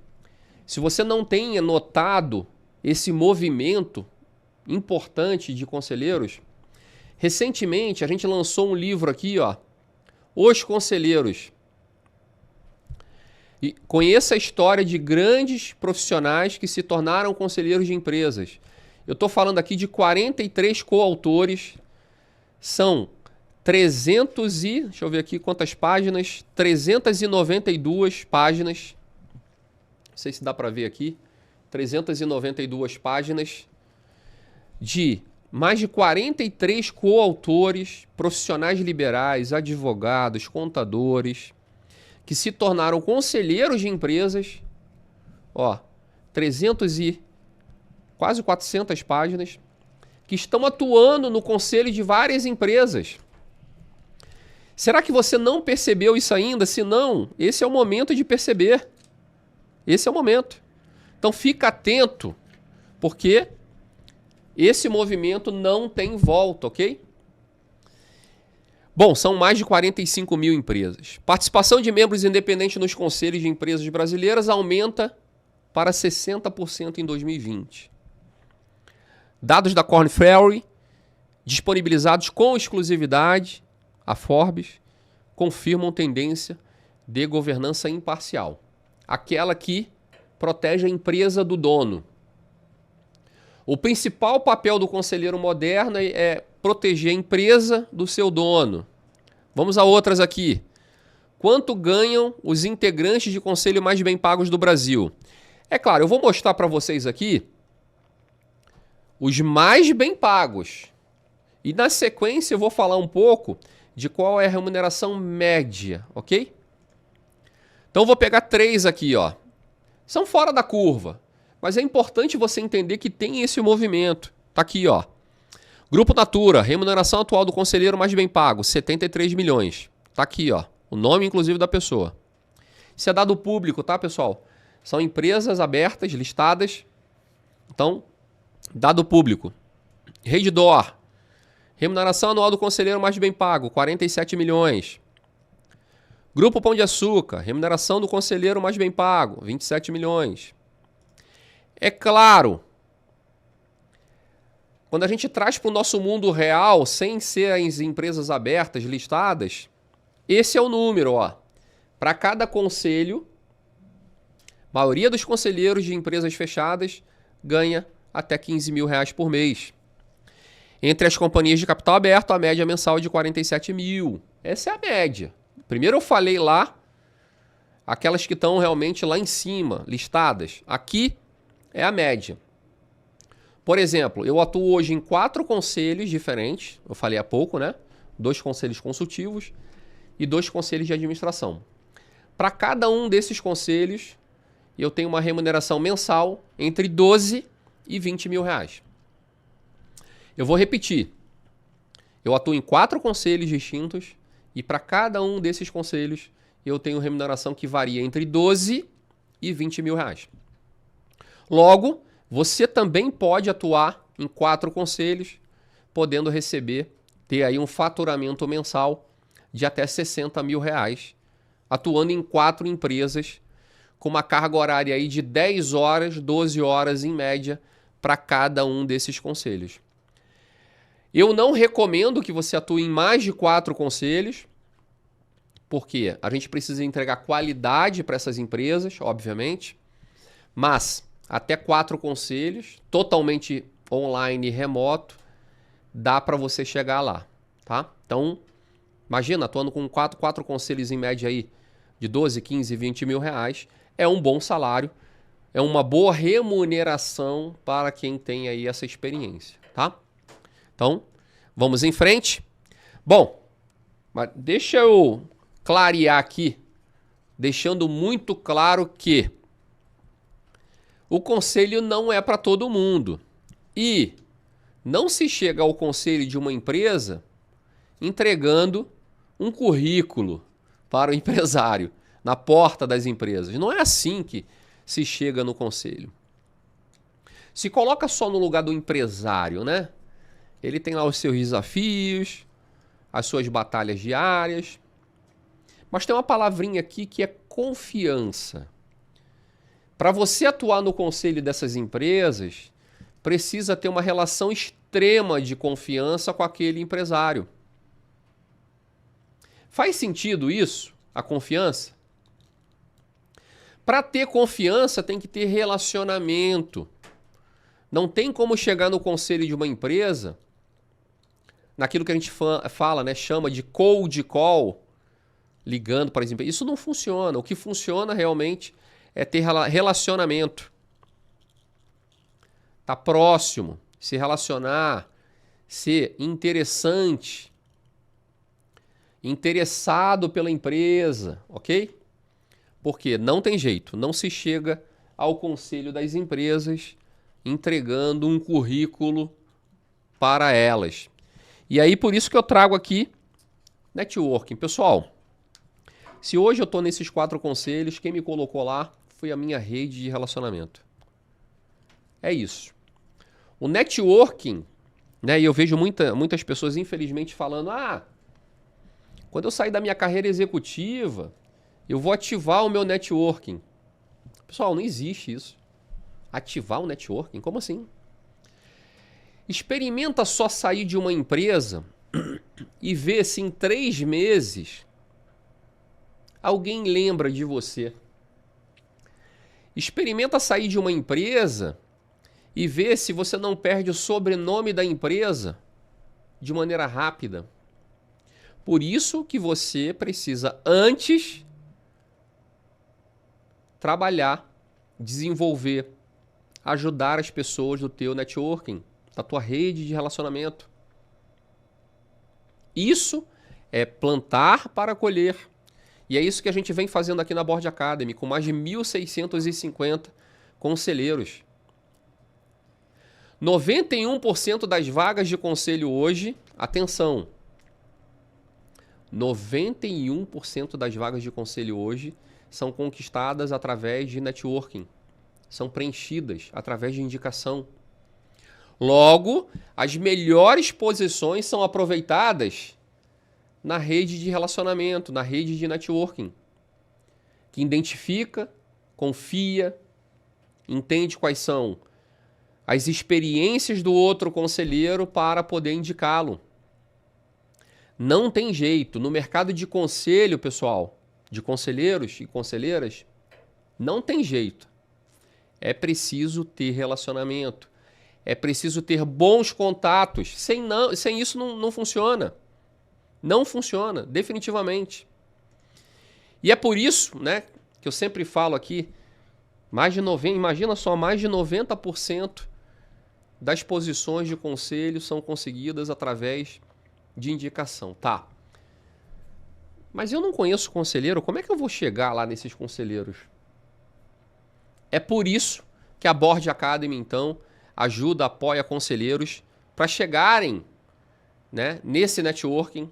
se você não tem notado esse movimento importante de conselheiros, recentemente a gente lançou um livro aqui, ó, Os Conselheiros. E conheça a história de grandes profissionais que se tornaram conselheiros de empresas. Eu estou falando aqui de 43 coautores, são deixa eu ver aqui quantas páginas, 392 páginas, não sei se dá para ver aqui, 392 páginas de mais de 43 coautores, profissionais liberais, advogados, contadores, que se tornaram conselheiros de empresas, ó, quase 400 páginas, que estão atuando no conselho de várias empresas. Será que você não percebeu isso ainda? Se não, esse é o momento de perceber. Esse é o momento. Então fica atento, porque esse movimento não tem volta, ok? Bom, são mais de 45 mil empresas. Participação de membros independentes nos conselhos de empresas brasileiras aumenta para 60% em 2020. Dados da Korn Ferry, disponibilizados com exclusividade, a Forbes, confirmam tendência de governança imparcial. Aquela que protege a empresa do dono. O principal papel do conselheiro moderno é proteger a empresa do seu dono. Vamos a outras aqui. Quanto ganham os integrantes de conselho mais bem pagos do Brasil? É claro, eu vou mostrar para vocês aqui os mais bem pagos. E na sequência eu vou falar um pouco de qual é a remuneração média, ok? Então eu vou pegar 3 aqui, ó. São fora da curva, mas é importante você entender que tem esse movimento. Tá aqui, ó. Grupo Natura, remuneração atual do conselheiro mais bem pago, 73 milhões. Tá aqui, ó. O nome, inclusive, da pessoa. Isso é dado público, tá, pessoal? São empresas abertas, listadas. Então, dado público. Redditor, remuneração anual do conselheiro mais bem pago, 47 milhões. Grupo Pão de Açúcar, remuneração do conselheiro mais bem pago, 27 milhões. É claro, quando a gente traz para o nosso mundo real, sem ser as empresas abertas, listadas, esse é o número, ó. Para cada conselho, a maioria dos conselheiros de empresas fechadas ganha até 15 mil reais por mês. Entre as companhias de capital aberto, a média mensal é de 47 mil. Essa é a média. Primeiro eu falei lá, aquelas que estão realmente lá em cima, listadas. Aqui é a média. Por exemplo, eu atuo hoje em 4 conselhos diferentes, eu falei há pouco, né? 2 conselhos consultivos e 2 conselhos de administração. Para cada um desses conselhos, eu tenho uma remuneração mensal entre 12 e 20 mil reais. Eu vou repetir. Eu atuo em 4 conselhos distintos e para cada um desses conselhos, eu tenho remuneração que varia entre 12 e 20 mil reais. Logo, você também pode atuar em 4 conselhos, podendo receber, ter aí um faturamento mensal de até 60 mil reais, atuando em 4 empresas, com uma carga horária aí de 10 horas, 12 horas em média, para cada um desses conselhos. Eu não recomendo que você atue em mais de 4 conselhos, porque a gente precisa entregar qualidade para essas empresas, obviamente, mas até 4 conselhos, totalmente online e remoto, dá para você chegar lá, tá? Então, imagina, atuando com 4 conselhos em média aí de 12, 15, 20 mil reais, é um bom salário, é uma boa remuneração para quem tem aí essa experiência, tá? Então, vamos em frente. Bom, mas deixa eu clarear aqui, deixando muito claro que o conselho não é para todo mundo. E não se chega ao conselho de uma empresa entregando um currículo para o empresário na porta das empresas. Não é assim que se chega no conselho. Se coloca só no lugar do empresário, né? Ele tem lá os seus desafios, as suas batalhas diárias. Mas tem uma palavrinha aqui que é confiança. Para você atuar no conselho dessas empresas, precisa ter uma relação extrema de confiança com aquele empresário. Faz sentido isso? A confiança? Para ter confiança tem que ter relacionamento. Não tem como chegar no conselho de uma empresa, naquilo que a gente fala, né, chama de cold call, ligando para as empresas. Isso não funciona. O que funciona realmente é ter relacionamento. Tá próximo, se relacionar, ser interessante, interessado pela empresa, ok? Porque não tem jeito, não se chega ao conselho das empresas entregando um currículo para elas. E aí por isso que eu trago aqui networking. Pessoal, se hoje eu estou nesses 4 conselhos, quem me colocou lá foi a minha rede de relacionamento. É isso. O networking, né, e eu vejo muitas pessoas infelizmente falando, quando eu sair da minha carreira executiva, eu vou ativar o meu networking. Pessoal, não existe isso. Ativar o networking? Como assim? Experimenta só sair de uma empresa e ver se em 3 meses alguém lembra de você. Experimenta sair de uma empresa e ver se você não perde o sobrenome da empresa de maneira rápida. Por isso que você precisa antes trabalhar, desenvolver, ajudar as pessoas do teu networking, da tua rede de relacionamento. Isso é plantar para colher. E é isso que a gente vem fazendo aqui na Board Academy, com mais de 1.650 conselheiros. 91% das vagas de conselho hoje, atenção, 91% das vagas de conselho hoje são conquistadas através de networking, são preenchidas através de indicação. Logo, as melhores posições são aproveitadas na rede de relacionamento, na rede de networking, que identifica, confia, entende quais são as experiências do outro conselheiro para poder indicá-lo. Não tem jeito. No mercado de conselho, pessoal, de conselheiros e conselheiras, não tem jeito. É preciso ter relacionamento. É preciso ter bons contatos. Sem isso não funciona. Não funciona, definitivamente. E é por isso, né, que eu sempre falo aqui, imagina só, mais de 90% das posições de conselho são conseguidas através de indicação. Tá. Mas eu não conheço conselheiro, como é que eu vou chegar lá nesses conselheiros? É por isso que a Board Academy, então, ajuda, apoia conselheiros para chegarem, né, nesse networking,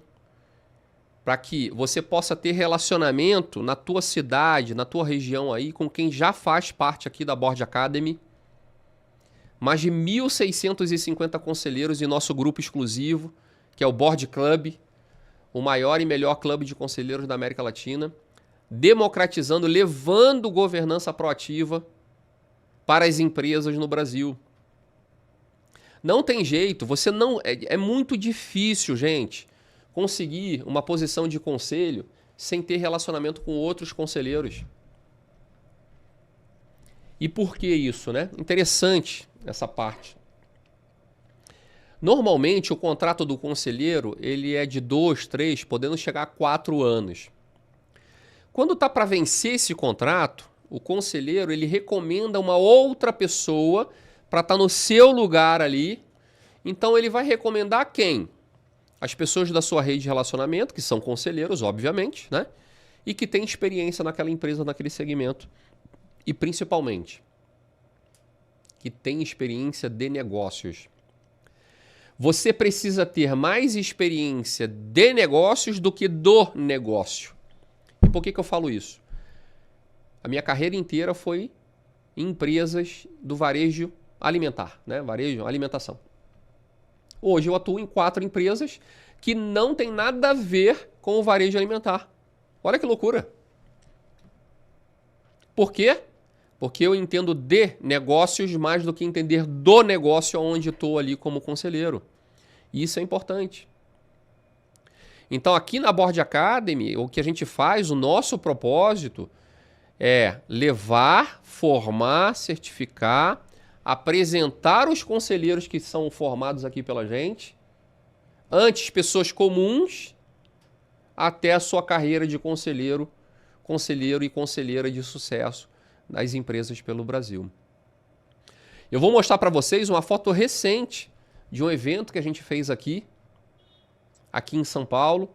para que você possa ter relacionamento na tua cidade, na tua região aí, com quem já faz parte aqui da Board Academy. Mais de 1.650 conselheiros em nosso grupo exclusivo, que é o Board Club, o maior e melhor clube de conselheiros da América Latina, democratizando, levando governança proativa para as empresas no Brasil. Não tem jeito, é muito difícil, gente, conseguir uma posição de conselho sem ter relacionamento com outros conselheiros. E por que isso, né? Interessante essa parte. Normalmente, o contrato do conselheiro ele é de 2, 3, podendo chegar a 4 anos. Quando está para vencer esse contrato, o conselheiro ele recomenda uma outra pessoa para estar no seu lugar ali. Então, ele vai recomendar quem? As pessoas da sua rede de relacionamento, que são conselheiros, obviamente, né? E que têm experiência naquela empresa, naquele segmento. E, principalmente, que têm experiência de negócios. Você precisa ter mais experiência de negócios do que do negócio. E por que eu falo isso? A minha carreira inteira foi em empresas do varejo alimentar, né? Varejo, alimentação. Hoje eu atuo em 4 empresas que não tem nada a ver com o varejo alimentar. Olha que loucura. Por quê? Porque eu entendo de negócios mais do que entender do negócio onde estou ali como conselheiro. E isso é importante. Então aqui na Board Academy, o que a gente faz, o nosso propósito é levar, formar, certificar, apresentar os conselheiros que são formados aqui pela gente, antes pessoas comuns, até a sua carreira de conselheiro e conselheira de sucesso das empresas pelo Brasil. Eu vou mostrar para vocês uma foto recente de um evento que a gente fez aqui em São Paulo,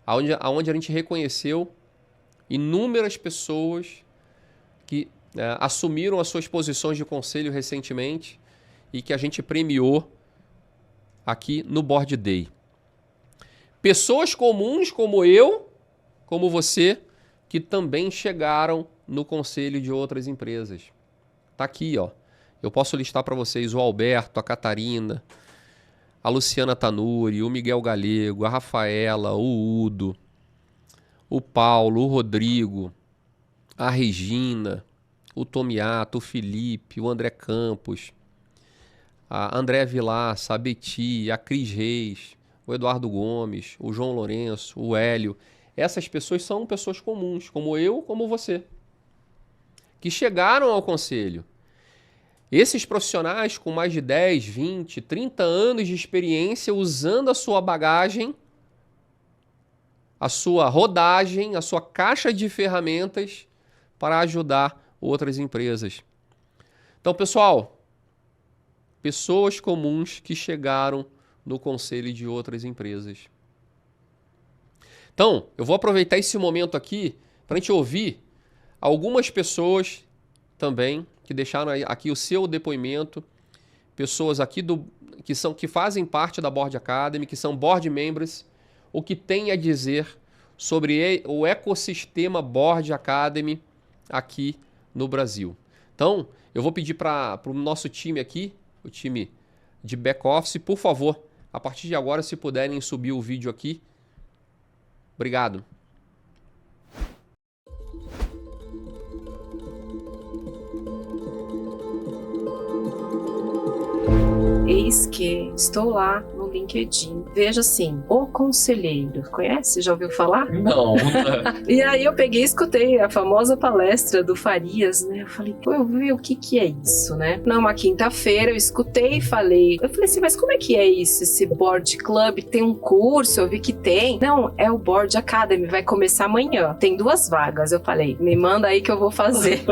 onde a gente reconheceu inúmeras pessoas que assumiram as suas posições de conselho recentemente e que a gente premiou aqui no Board Day. Pessoas comuns como eu, como você, que também chegaram no conselho de outras empresas. Tá aqui, ó. Eu posso listar para vocês o Alberto, a Catarina, a Luciana Tanuri, o Miguel Galego, a Rafaela, o Udo, o Paulo, o Rodrigo, a Regina, o Tomiato, o Felipe, o André Campos, a André Vilaça, a Beti, a Cris Reis, o Eduardo Gomes, o João Lourenço, o Hélio. Essas pessoas são pessoas comuns, como eu, como você, que chegaram ao conselho. Esses profissionais com mais de 10, 20, 30 anos de experiência usando a sua bagagem, a sua rodagem, a sua caixa de ferramentas para ajudar outras empresas. Então, pessoal, pessoas comuns que chegaram no conselho de outras empresas. Então, eu vou aproveitar esse momento aqui para a gente ouvir algumas pessoas também que deixaram aqui o seu depoimento, pessoas aqui que fazem parte da Board Academy, que são board members, o que tem a dizer sobre o ecossistema Board Academy aqui no Brasil. Então, eu vou pedir para o nosso time aqui, o time de back-office, por favor, a partir de agora, se puderem subir o vídeo aqui. Obrigado. Eis que estou lá no LinkedIn. Veja assim, O Conselheiro. Conhece? Já ouviu falar? Não. E aí eu peguei e escutei a famosa palestra do Farias, né? Eu falei, pô, eu vi o que é isso, né? Numa quinta-feira eu escutei e falei. Eu falei assim, mas como é que é isso? Esse Board Club tem um curso? Eu vi que tem. Não, é o Board Academy, vai começar amanhã. Tem 2 vagas. Eu falei, me manda aí que eu vou fazer.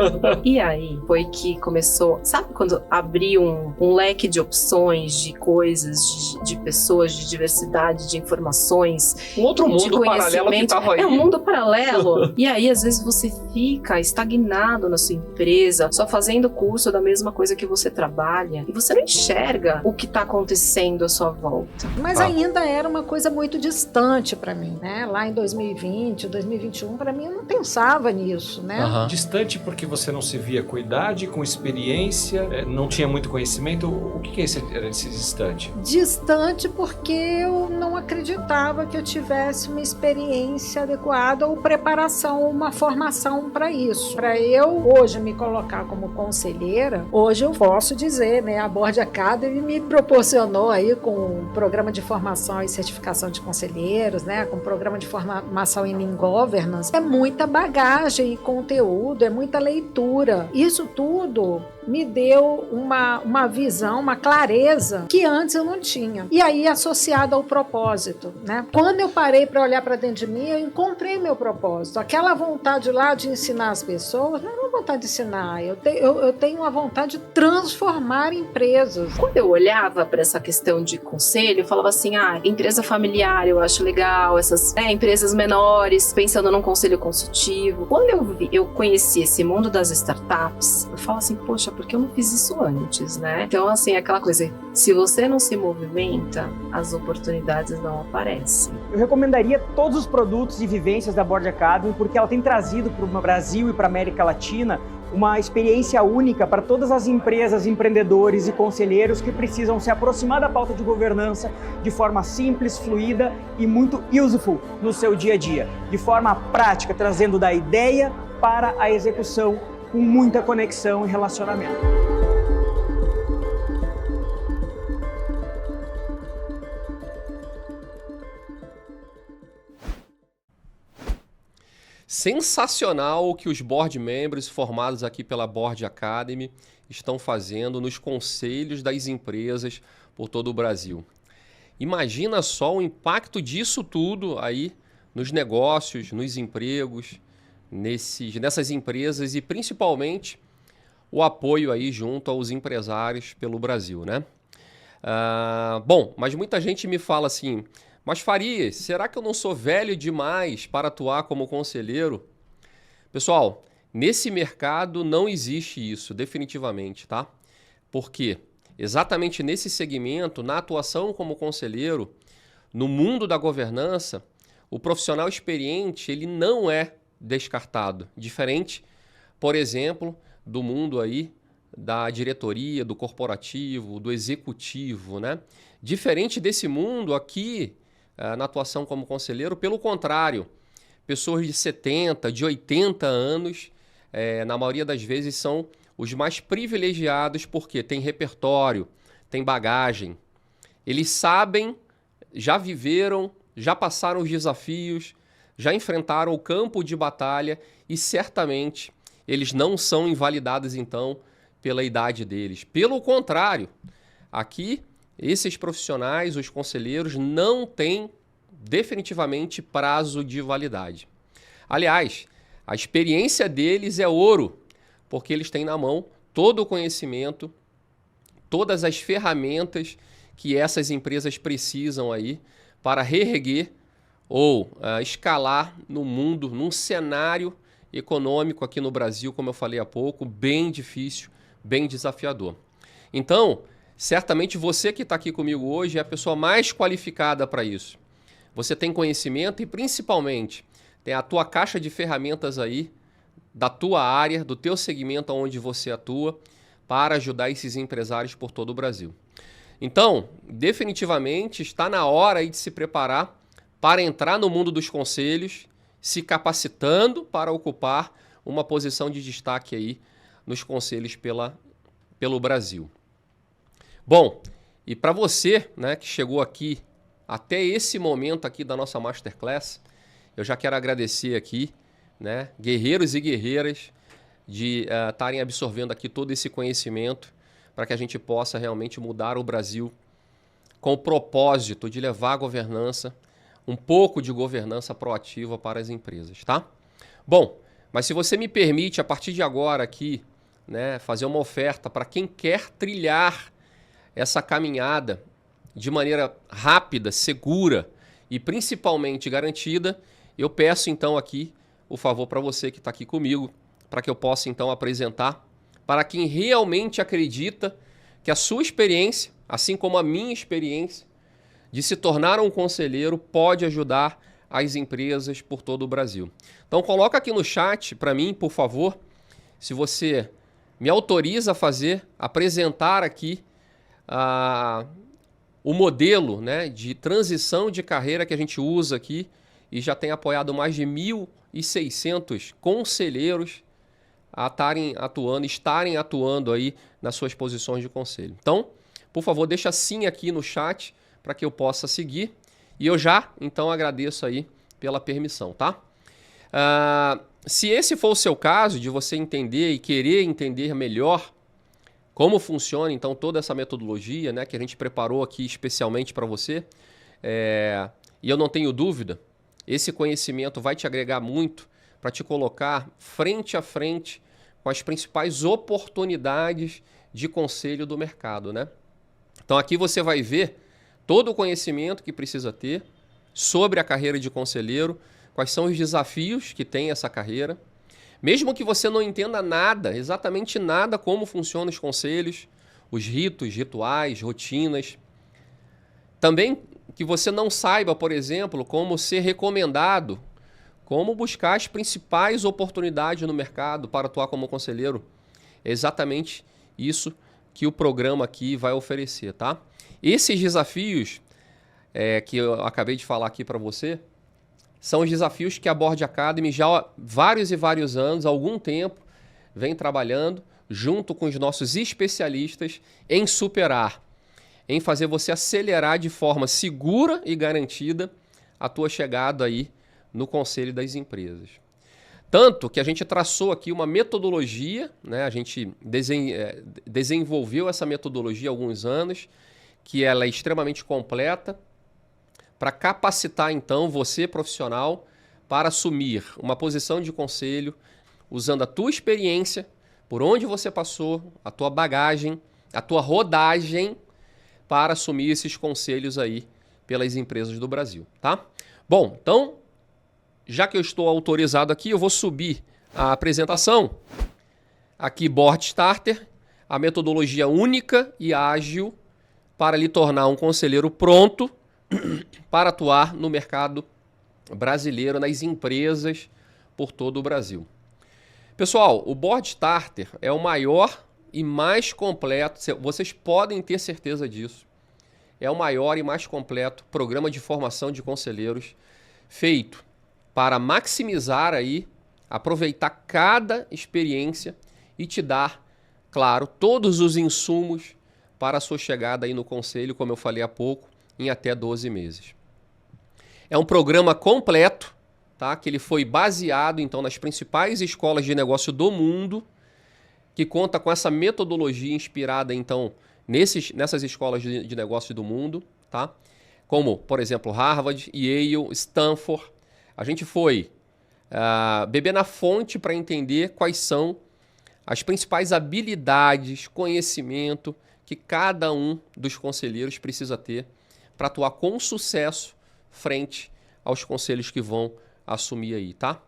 E aí foi que começou, sabe quando abriu um leque de opções, de coisas, de pessoas, de diversidade, de informações, Um outro mundo paralelo que estava aí. É um mundo paralelo. E aí, às vezes, você fica estagnado na sua empresa, só fazendo curso da mesma coisa que você trabalha, e você não enxerga o que está acontecendo à sua volta. Mas ainda era uma coisa muito distante para mim, né? Lá em 2020, 2021, para mim, eu não pensava nisso, né? Distante porque você não se via com idade, com experiência, não tinha muito conhecimento. O que é esse distante? Distante porque eu não acreditava que eu tivesse uma experiência adequada ou preparação, ou uma formação para isso. Para eu hoje me colocar como conselheira, hoje eu posso dizer, né? A Board Academy me proporcionou aí com um programa de formação e certificação de conselheiros, né? Com um programa de formação em Governance. É muita bagagem e conteúdo, é muita leitura. Isso tudo me deu uma visão, uma clareza que antes eu não tinha. E aí associado ao propósito, né? Quando eu parei para olhar para dentro de mim, eu encontrei meu propósito. Aquela vontade lá de ensinar as pessoas, não é uma vontade de ensinar, eu tenho uma vontade de transformar empresas. Quando eu olhava para essa questão de conselho, eu falava assim, empresa familiar eu acho legal, essas empresas menores, pensando num conselho consultivo. Quando eu conheci esse mundo das startups, eu falo assim, poxa, porque eu não fiz isso antes, né? Então, assim, é aquela coisa, se você não se movimenta, as oportunidades não aparecem. Eu recomendaria todos os produtos e vivências da Board Academy, porque ela tem trazido para o Brasil e para a América Latina uma experiência única para todas as empresas, empreendedores e conselheiros que precisam se aproximar da pauta de governança de forma simples, fluida e muito useful no seu dia a dia, de forma prática, trazendo da ideia para a execução com muita conexão e relacionamento. Sensacional o que os board members formados aqui pela Board Academy estão fazendo nos conselhos das empresas por todo o Brasil. Imagina só o impacto disso tudo aí nos negócios, nos empregos, nessas empresas e principalmente o apoio aí junto aos empresários pelo Brasil, né? Bom, mas muita gente me fala assim, mas Farias, será que eu não sou velho demais para atuar como conselheiro? Pessoal, nesse mercado não existe isso, definitivamente, tá? Por quê? Exatamente nesse segmento, na atuação como conselheiro, no mundo da governança, o profissional experiente, ele não é descartado. Diferente, por exemplo, do mundo aí da diretoria, do corporativo, do executivo, né? Diferente desse mundo aqui, na atuação como conselheiro, pelo contrário, pessoas de 70, de 80 anos, na maioria das vezes são os mais privilegiados porque tem repertório, tem bagagem. Eles sabem, já viveram, já passaram os desafios, já enfrentaram o campo de batalha e certamente eles não são invalidados então pela idade deles. Pelo contrário, aqui esses profissionais, os conselheiros, não têm definitivamente prazo de validade. Aliás, a experiência deles é ouro, porque eles têm na mão todo o conhecimento, todas as ferramentas que essas empresas precisam aí para reerguer ou escalar no mundo, num cenário econômico aqui no Brasil, como eu falei há pouco, bem difícil, bem desafiador. Então, certamente você que está aqui comigo hoje é a pessoa mais qualificada para isso. Você tem conhecimento e, principalmente, tem a tua caixa de ferramentas aí, da tua área, do teu segmento onde você atua, para ajudar esses empresários por todo o Brasil. Então, definitivamente, está na hora aí de se preparar para entrar no mundo dos conselhos, se capacitando para ocupar uma posição de destaque aí nos conselhos pelo Brasil. Bom, e para você, né, que chegou aqui até esse momento aqui da nossa Masterclass, eu já quero agradecer aqui, né, guerreiros e guerreiras, de estarem absorvendo aqui todo esse conhecimento para que a gente possa realmente mudar o Brasil com o propósito de levar a governança, um pouco de governança proativa para as empresas, tá? Bom, mas se você me permite, a partir de agora aqui, né, fazer uma oferta para quem quer trilhar essa caminhada de maneira rápida, segura e principalmente garantida, eu peço então aqui o favor para você que está aqui comigo, para que eu possa então apresentar para quem realmente acredita que a sua experiência, assim como a minha experiência, de se tornar um conselheiro pode ajudar as empresas por todo o Brasil. Então coloca aqui no chat para mim, por favor, se você me autoriza a apresentar aqui o modelo, né, de transição de carreira que a gente usa aqui e já tem apoiado mais de 1.600 conselheiros a estarem atuando aí nas suas posições de conselho. Então, por favor, deixa sim aqui no chat para que eu possa seguir. E eu já, então, agradeço aí pela permissão, tá? Se esse for o seu caso, de você entender e querer entender melhor como funciona, então, toda essa metodologia, né, que a gente preparou aqui especialmente para você, e eu não tenho dúvida, esse conhecimento vai te agregar muito para te colocar frente a frente com as principais oportunidades de conselho do mercado, né? Então aqui você vai ver todo o conhecimento que precisa ter sobre a carreira de conselheiro, quais são os desafios que tem essa carreira. Mesmo que você não entenda nada, exatamente nada como funcionam os conselhos, os ritos, rituais, rotinas. Também que você não saiba, por exemplo, como ser recomendado, como buscar as principais oportunidades no mercado para atuar como conselheiro. É exatamente isso que o programa aqui vai oferecer, tá? Esses desafios que eu acabei de falar aqui para você, são os desafios que a Board Academy já há vários e vários anos, há algum tempo, vem trabalhando junto com os nossos especialistas em superar, em fazer você acelerar de forma segura e garantida a tua chegada aí no Conselho das Empresas. Tanto que a gente traçou aqui uma metodologia, né? A gente desenvolveu essa metodologia há alguns anos, que ela é extremamente completa, para capacitar então você, profissional, para assumir uma posição de conselho, usando a tua experiência, por onde você passou, a tua bagagem, a tua rodagem, para assumir esses conselhos aí pelas empresas do Brasil, tá? Bom, então, já que eu estou autorizado aqui, eu vou subir a apresentação. Aqui, Board Starter, a metodologia única e ágil para lhe tornar um conselheiro pronto para atuar no mercado brasileiro, nas empresas por todo o Brasil. Pessoal, o Board Starter é o maior e mais completo, vocês podem ter certeza disso, é o maior e mais completo programa de formação de conselheiros feito para maximizar aí, aproveitar cada experiência e te dar, claro, todos os insumos para a sua chegada aí no conselho, como eu falei há pouco, em até 12 meses. É um programa completo, tá? Que ele foi baseado então nas principais escolas de negócio do mundo, que conta com essa metodologia inspirada, então, nessas escolas de negócios do mundo, tá? Como, por exemplo, Harvard, Yale, Stanford. A gente foi beber na fonte para entender quais são as principais habilidades, conhecimento que cada um dos conselheiros precisa ter para atuar com sucesso frente aos conselhos que vão assumir aí, tá?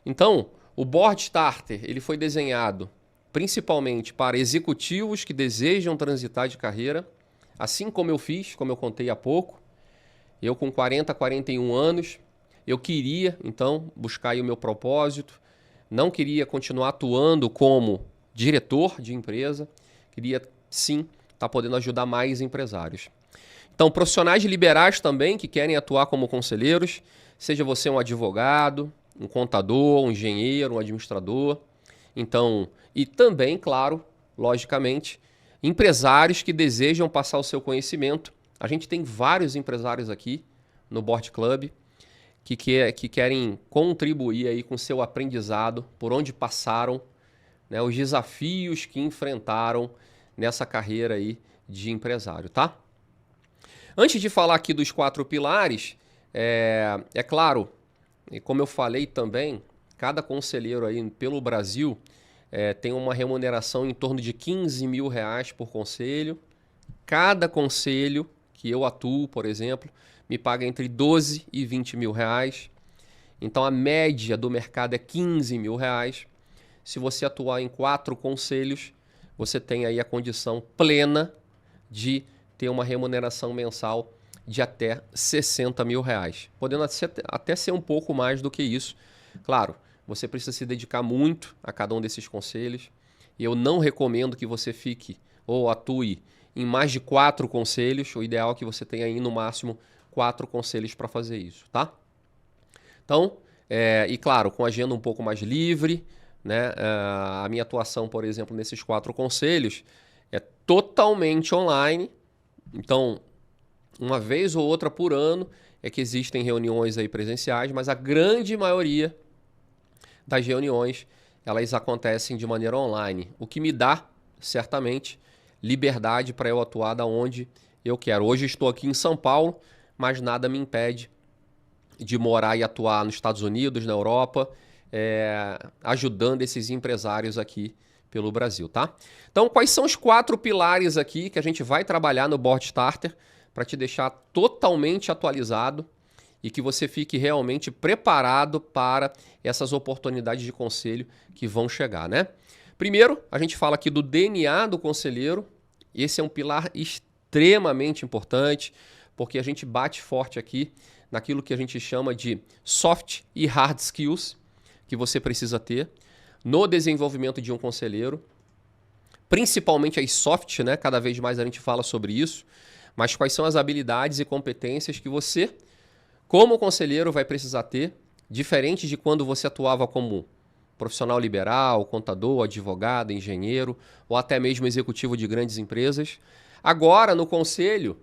Então, o Board Starter, ele foi desenhado principalmente para executivos que desejam transitar de carreira, assim como eu fiz, como eu contei há pouco. Eu com 40, 41 anos, eu queria, então, buscar aí o meu propósito, não queria continuar atuando como diretor de empresa, queria, sim, estar podendo ajudar mais empresários. Então, profissionais liberais também que querem atuar como conselheiros, seja você um advogado, um contador, um engenheiro, um administrador. Então, e também, claro, logicamente, empresários que desejam passar o seu conhecimento. A gente tem vários empresários aqui no Board Club que querem contribuir aí com o seu aprendizado, por onde passaram, né, os desafios que enfrentaram nessa carreira aí de empresário, tá? Antes de falar aqui dos 4 pilares, é claro, e como eu falei também, cada conselheiro aí pelo Brasil tem uma remuneração em torno de R$15 mil por conselho. Cada conselho que eu atuo, por exemplo, me paga entre 12 e 20 mil reais. Então a média do mercado é 15 mil reais. Se você atuar em 4 conselhos, você tem aí a condição plena de ter uma remuneração mensal de até 60 mil reais. Podendo até ser um pouco mais do que isso. Claro, você precisa se dedicar muito a cada um desses conselhos. E eu não recomendo que você fique ou atue em mais de 4 conselhos. O ideal é que você tenha aí no máximo 4 conselhos para fazer isso, tá? Então, e claro, com a agenda um pouco mais livre, né? A minha atuação, por exemplo, nesses 4 conselhos é totalmente online. Então, uma vez ou outra por ano é que existem reuniões aí presenciais, mas a grande maioria das reuniões, elas acontecem de maneira online, o que me dá, certamente, liberdade para eu atuar da onde eu quero. Hoje estou aqui em São Paulo, mas nada me impede de morar e atuar nos Estados Unidos, na Europa, ajudando esses empresários aqui pelo Brasil, tá? Então, quais são os 4 pilares aqui que a gente vai trabalhar no Board Starter para te deixar totalmente atualizado e que você fique realmente preparado para essas oportunidades de conselho que vão chegar, né? Primeiro, a gente fala aqui do DNA do conselheiro. Esse é um pilar extremamente importante, porque a gente bate forte aqui naquilo que a gente chama de soft e hard skills que você precisa ter no desenvolvimento de um conselheiro, principalmente as soft, né? Cada vez mais a gente fala sobre isso, mas quais são as habilidades e competências que você, como conselheiro, vai precisar ter, diferente de quando você atuava como profissional liberal, contador, advogado, engenheiro ou até mesmo executivo de grandes empresas. Agora, no conselho,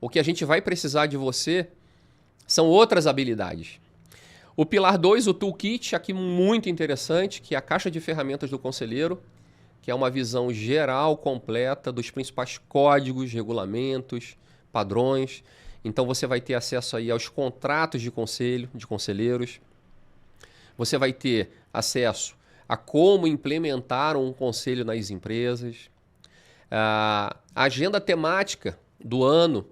o que a gente vai precisar de você são outras habilidades. O pilar 2, o toolkit, aqui muito interessante, que é a caixa de ferramentas do conselheiro, que é uma visão geral, completa dos principais códigos, regulamentos, padrões. Então você vai ter acesso aí aos contratos de conselho, de conselheiros. Você vai ter acesso a como implementar um conselho nas empresas. A agenda temática do ano,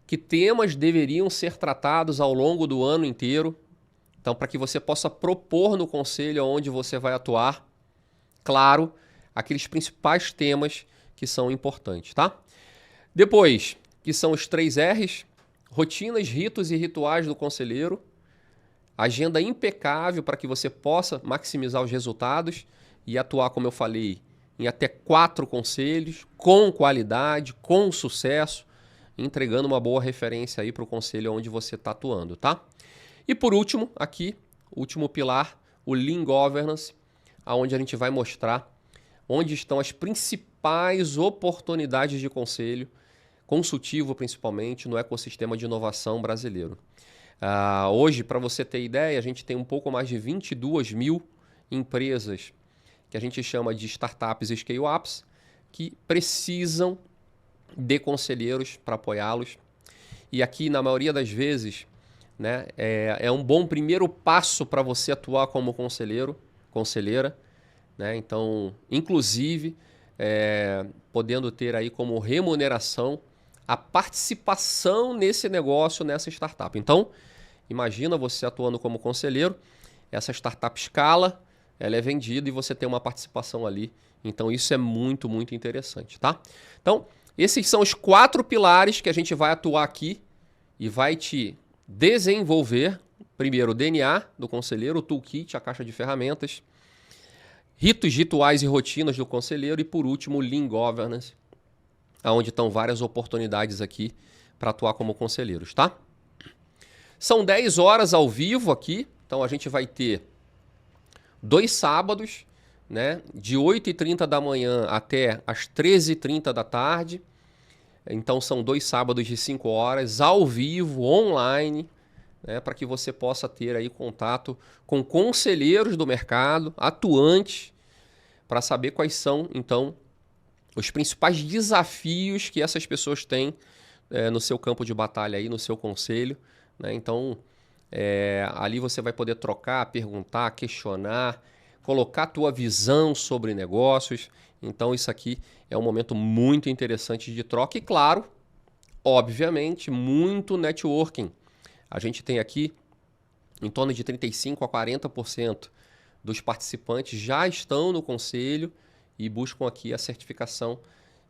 que temas deveriam ser tratados ao longo do ano inteiro. Então, para que você possa propor no conselho onde você vai atuar, claro, aqueles principais temas que são importantes, tá? Depois, que são os 3 R's, rotinas, ritos e rituais do conselheiro, agenda impecável para que você possa maximizar os resultados e atuar, como eu falei, em até 4 conselhos, com qualidade, com sucesso, entregando uma boa referência aí para o conselho onde você está atuando, tá? E por último, aqui, último pilar, o Lean Governance, onde a gente vai mostrar onde estão as principais oportunidades de conselho, consultivo principalmente, no ecossistema de inovação brasileiro. Hoje, para você ter ideia, a gente tem um pouco mais de 22 mil empresas que a gente chama de startups e scale-ups, que precisam de conselheiros para apoiá-los. E aqui, na maioria das vezes, né, é um bom primeiro passo para você atuar como conselheiro, conselheira, né? Então, inclusive, podendo ter aí como remuneração a participação nesse negócio, nessa startup. Então, imagina você atuando como conselheiro, essa startup escala, ela é vendida e você tem uma participação ali. Então, isso é muito, muito interessante, tá? Então, esses são os 4 pilares que a gente vai atuar aqui e vai te desenvolver. Primeiro, o DNA do conselheiro, o toolkit, a caixa de ferramentas, ritos, rituais e rotinas do conselheiro e, por último, o Lean Governance, onde estão várias oportunidades aqui para atuar como conselheiros, tá? São 10 horas ao vivo aqui, então a gente vai ter 2 sábados, né, de 8h30 da manhã até as 13h30 da tarde. Então são 2 sábados de 5 horas, ao vivo, online, né, para que você possa ter aí contato com conselheiros do mercado, atuantes, para saber quais são, então, os principais desafios que essas pessoas têm no seu campo de batalha, aí, no seu conselho, né? Então, ali você vai poder trocar, perguntar, questionar, colocar a tua visão sobre negócios. Então, isso aqui é um momento muito interessante de troca e, claro, obviamente, muito networking. A gente tem aqui em torno de 35% a 40% dos participantes já estão no conselho e buscam aqui a certificação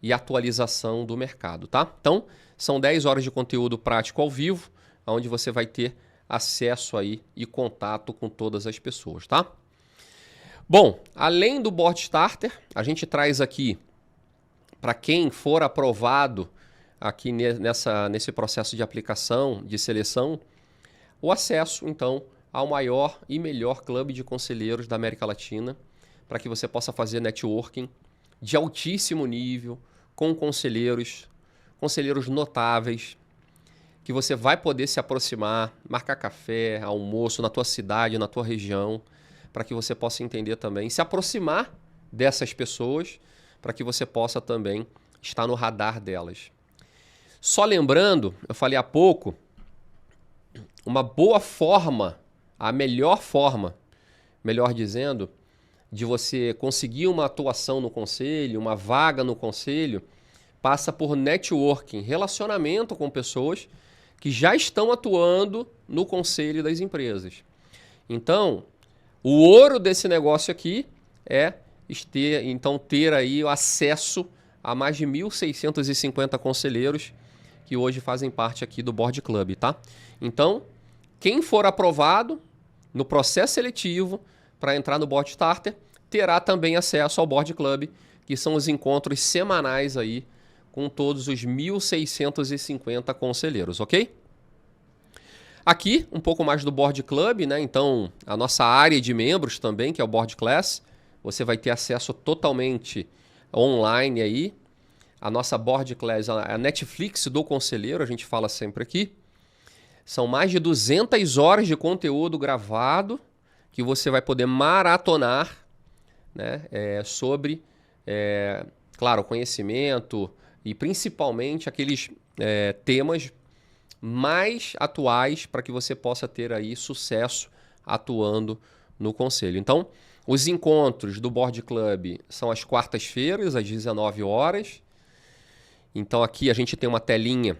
e atualização do mercado, tá? Então, são 10 horas de conteúdo prático ao vivo, onde você vai ter acesso aí e contato com todas as pessoas, tá? Bom, além do Board Starter, a gente traz aqui, para quem for aprovado aqui nesse processo de aplicação, de seleção, o acesso, então, ao maior e melhor clube de conselheiros da América Latina, para que você possa fazer networking de altíssimo nível, com conselheiros notáveis, que você vai poder se aproximar, marcar café, almoço na tua cidade, na tua região, para que você possa entender também, se aproximar dessas pessoas, para que você possa também estar no radar delas. Só lembrando, eu falei há pouco, uma boa forma, a melhor forma, melhor dizendo, de você conseguir uma atuação no conselho, uma vaga no conselho, passa por networking, relacionamento com pessoas que já estão atuando no conselho das empresas. Então, o ouro desse negócio aqui é ter aí o acesso a mais de 1.650 conselheiros que hoje fazem parte aqui do Board Club, tá? Então, quem for aprovado no processo seletivo para entrar no Board Starter, terá também acesso ao Board Club, que são os encontros semanais aí com todos os 1.650 conselheiros, ok? Aqui, um pouco mais do Board Club, né? Então, a nossa área de membros também, que é o Board Class, você vai ter acesso totalmente online aí. A nossa Board Class, a Netflix do conselheiro, a gente fala sempre aqui. São mais de 200 horas de conteúdo gravado que você vai poder maratonar, né? Sobre, claro, conhecimento e principalmente aqueles temas mais atuais para que você possa ter aí sucesso atuando no conselho. Então, os encontros do Board Club são às quartas-feiras, às 19 horas. Então, aqui a gente tem uma telinha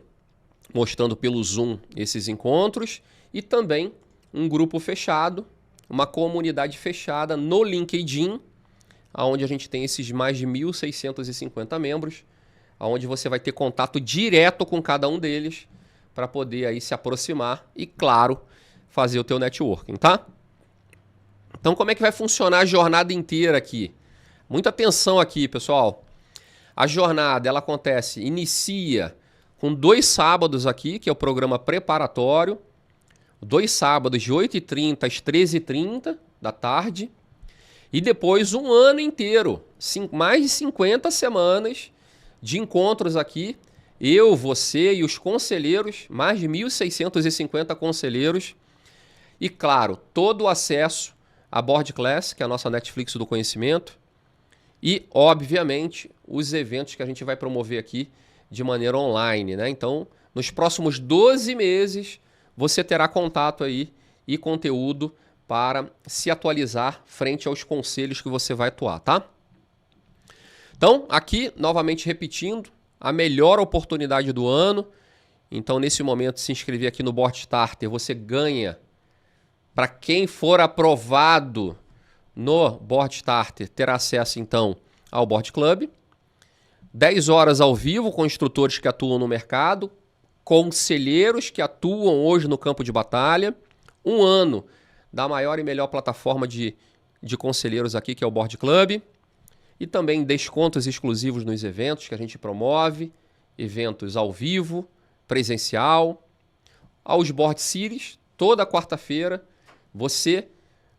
mostrando pelo Zoom esses encontros e também um grupo fechado, uma comunidade fechada no LinkedIn, onde a gente tem esses mais de 1.650 membros, onde você vai ter contato direto com cada um deles para poder aí se aproximar e, claro, fazer o teu networking, tá? Então, como é que vai funcionar a jornada inteira aqui? Muita atenção aqui, pessoal. A jornada, ela inicia com 2 sábados aqui, que é o programa preparatório, 2 sábados de 8h30 às 13h30 da tarde, e depois um ano inteiro, mais de 50 semanas de encontros aqui, eu, você e os conselheiros, mais de 1.650 conselheiros, e claro, todo o acesso à Board Class, que é a nossa Netflix do conhecimento, e, obviamente, os eventos que a gente vai promover aqui de maneira online, né? Então, nos próximos 12 meses, você terá contato aí e conteúdo para se atualizar frente aos conselhos que você vai atuar, tá? Então, aqui, novamente repetindo, a melhor oportunidade do ano. Então, nesse momento, se inscrever aqui no Board Starter, você ganha, para quem for aprovado no Board Starter, ter acesso, então, ao Board Club. 10 horas ao vivo com instrutores que atuam no mercado, conselheiros que atuam hoje no campo de batalha, 1 ano da maior e melhor plataforma de conselheiros aqui, que é o Board Club, e também descontos exclusivos nos eventos que a gente promove, eventos ao vivo, presencial, aos Board Series, toda quarta-feira você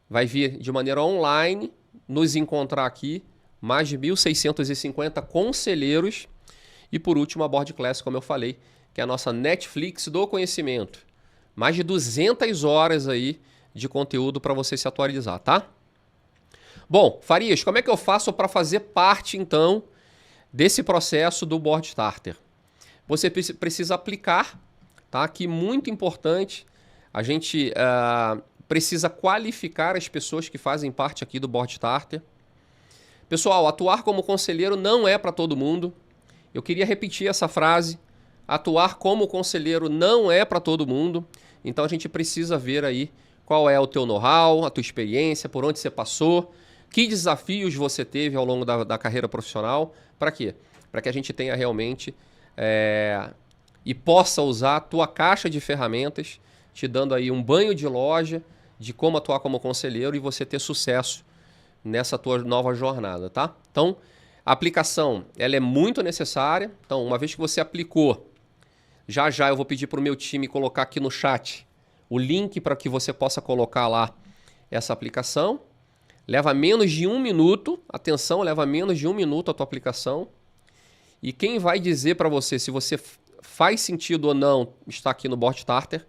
vai vir de maneira online nos encontrar aqui, mais de 1.650 conselheiros, e por último a Board Class, como eu falei, que é a nossa Netflix do conhecimento. Mais de 200 horas aí de conteúdo para você se atualizar, tá? Bom, Farias, como é que eu faço para fazer parte, então, desse processo do Board Starter? Você precisa aplicar, tá? Que muito importante, a gente precisa qualificar as pessoas que fazem parte aqui do Board Starter. Pessoal, atuar como conselheiro não é para todo mundo. Eu queria repetir essa frase. Atuar como conselheiro não é para todo mundo. Então a gente precisa ver aí qual é o teu know-how, a tua experiência, por onde você passou, que desafios você teve ao longo da carreira profissional. Para quê? Para que a gente tenha realmente e possa usar a tua caixa de ferramentas, te dando aí um banho de loja de como atuar como conselheiro e você ter sucesso nessa tua nova jornada, tá? Então, a aplicação, ela é muito necessária. Então, uma vez que você aplicou, já eu vou pedir para o meu time colocar aqui no chat o link para que você possa colocar lá essa aplicação. Leva menos de 1 minuto, atenção, leva menos de 1 minuto a tua aplicação. E quem vai dizer para você se você faz sentido ou não estar aqui no Board Starter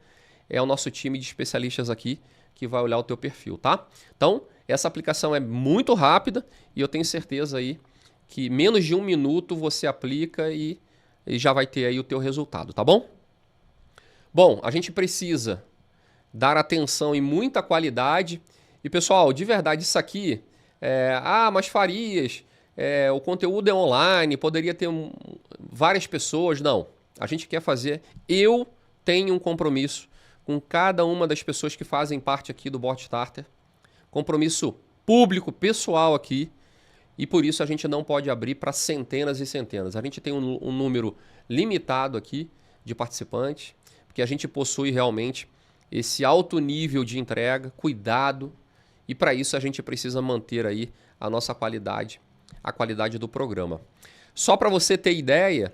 é o nosso time de especialistas aqui que vai olhar o teu perfil, tá? Então, essa aplicação é muito rápida e eu tenho certeza aí que menos de 1 minuto você aplica e já vai ter aí o teu resultado, tá bom? Bom, a gente precisa dar atenção e muita qualidade. E pessoal, de verdade, isso aqui, mas Farias, o conteúdo é online, poderia ter várias pessoas. Não, a gente quer fazer. Eu tenho um compromisso com cada uma das pessoas que fazem parte aqui do Board Starter. Compromisso público, pessoal aqui. E por isso a gente não pode abrir para centenas e centenas. A gente tem um número limitado aqui de participantes, porque a gente possui realmente esse alto nível de entrega, cuidado, e para isso a gente precisa manter aí a nossa qualidade, a qualidade do programa. Só para você ter ideia,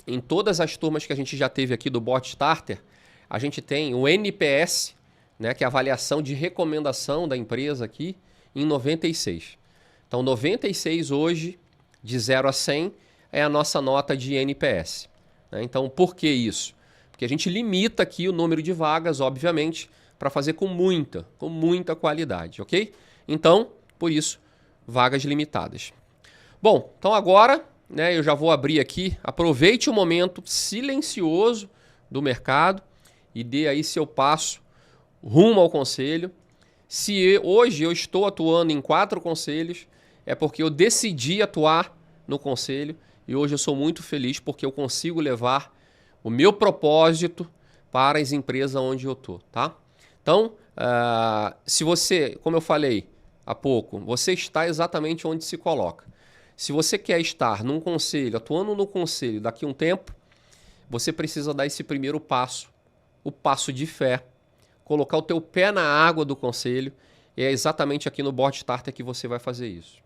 em todas as turmas que a gente já teve aqui do Board Starter, a gente tem o NPS, né, que é a avaliação de recomendação da empresa aqui, em 96. Então, 96 hoje, de 0 a 100, é a nossa nota de NPS. Né? Então, por que isso? Porque a gente limita aqui o número de vagas, obviamente, para fazer com muita qualidade, ok? Então, por isso, vagas limitadas. Bom, então agora, né, eu já vou abrir aqui. Aproveite o momento silencioso do mercado e dê aí seu passo rumo ao conselho. Se hoje eu estou atuando em 4 conselhos, é porque eu decidi atuar no conselho e hoje eu sou muito feliz porque eu consigo levar o meu propósito para as empresas onde eu estou, tá? Então, se você, como eu falei há pouco, você está exatamente onde se coloca. Se você quer estar num conselho, atuando no conselho daqui a um tempo, você precisa dar esse primeiro passo, o passo de fé, colocar o teu pé na água do conselho, e é exatamente aqui no Board Starter que você vai fazer isso.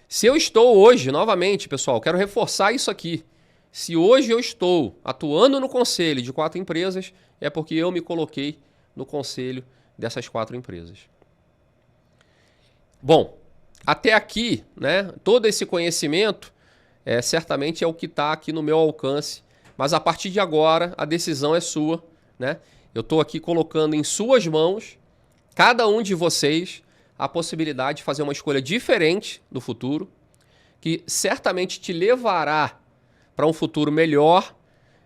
Se eu estou hoje, novamente, pessoal, quero reforçar isso aqui. Se hoje eu estou atuando no conselho de 4 empresas, é porque eu me coloquei no conselho dessas 4 empresas. Bom, até aqui, né, todo esse conhecimento certamente é o que está aqui no meu alcance, mas a partir de agora a decisão é sua, né? Eu estou aqui colocando em suas mãos, cada um de vocês, a possibilidade de fazer uma escolha diferente no futuro, que certamente te levará para um futuro melhor,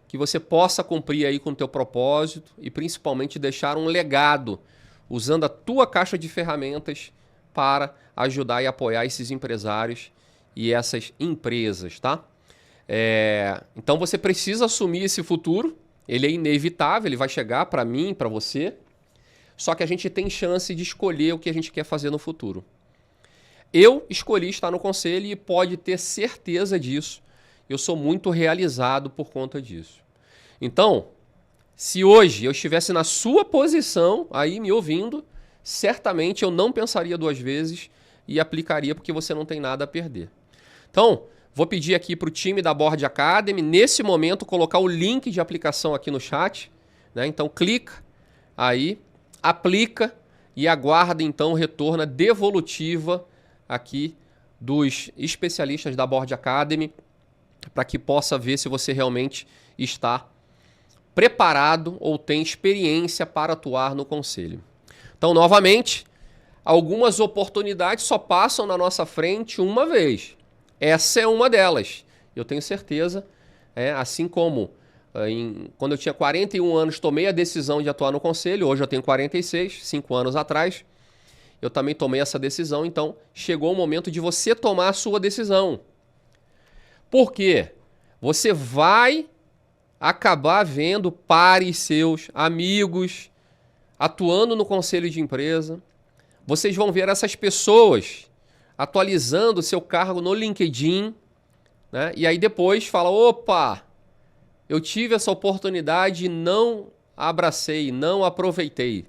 que você possa cumprir aí com o teu propósito e principalmente deixar um legado usando a tua caixa de ferramentas para ajudar e apoiar esses empresários e essas empresas, tá? Então você precisa assumir esse futuro, ele é inevitável, ele vai chegar para mim, para você, só que a gente tem chance de escolher o que a gente quer fazer no futuro. Eu escolhi estar no conselho e pode ter certeza disso. Eu sou muito realizado por conta disso. Então, se hoje eu estivesse na sua posição, aí me ouvindo, certamente eu não pensaria duas vezes e aplicaria porque você não tem nada a perder. Então, vou pedir aqui para o time da Board Academy, nesse momento, colocar o link de aplicação aqui no chat, né? Então, clica aí, aplica e aguarda então o retorno devolutiva aqui dos especialistas da Board Academy para que possa ver se você realmente está preparado ou tem experiência para atuar no conselho. Então, novamente, algumas oportunidades só passam na nossa frente uma vez. Essa é uma delas. Eu tenho certeza, assim como quando eu tinha 41 anos tomei a decisão de atuar no conselho, hoje eu tenho 46, 5 anos atrás, eu também tomei essa decisão, então chegou o momento de você tomar a sua decisão. Por quê? Você vai acabar vendo pares seus, amigos, atuando no conselho de empresa. Vocês vão ver essas pessoas atualizando o seu cargo no LinkedIn, né? E aí depois fala, opa, eu tive essa oportunidade e não abracei, não aproveitei.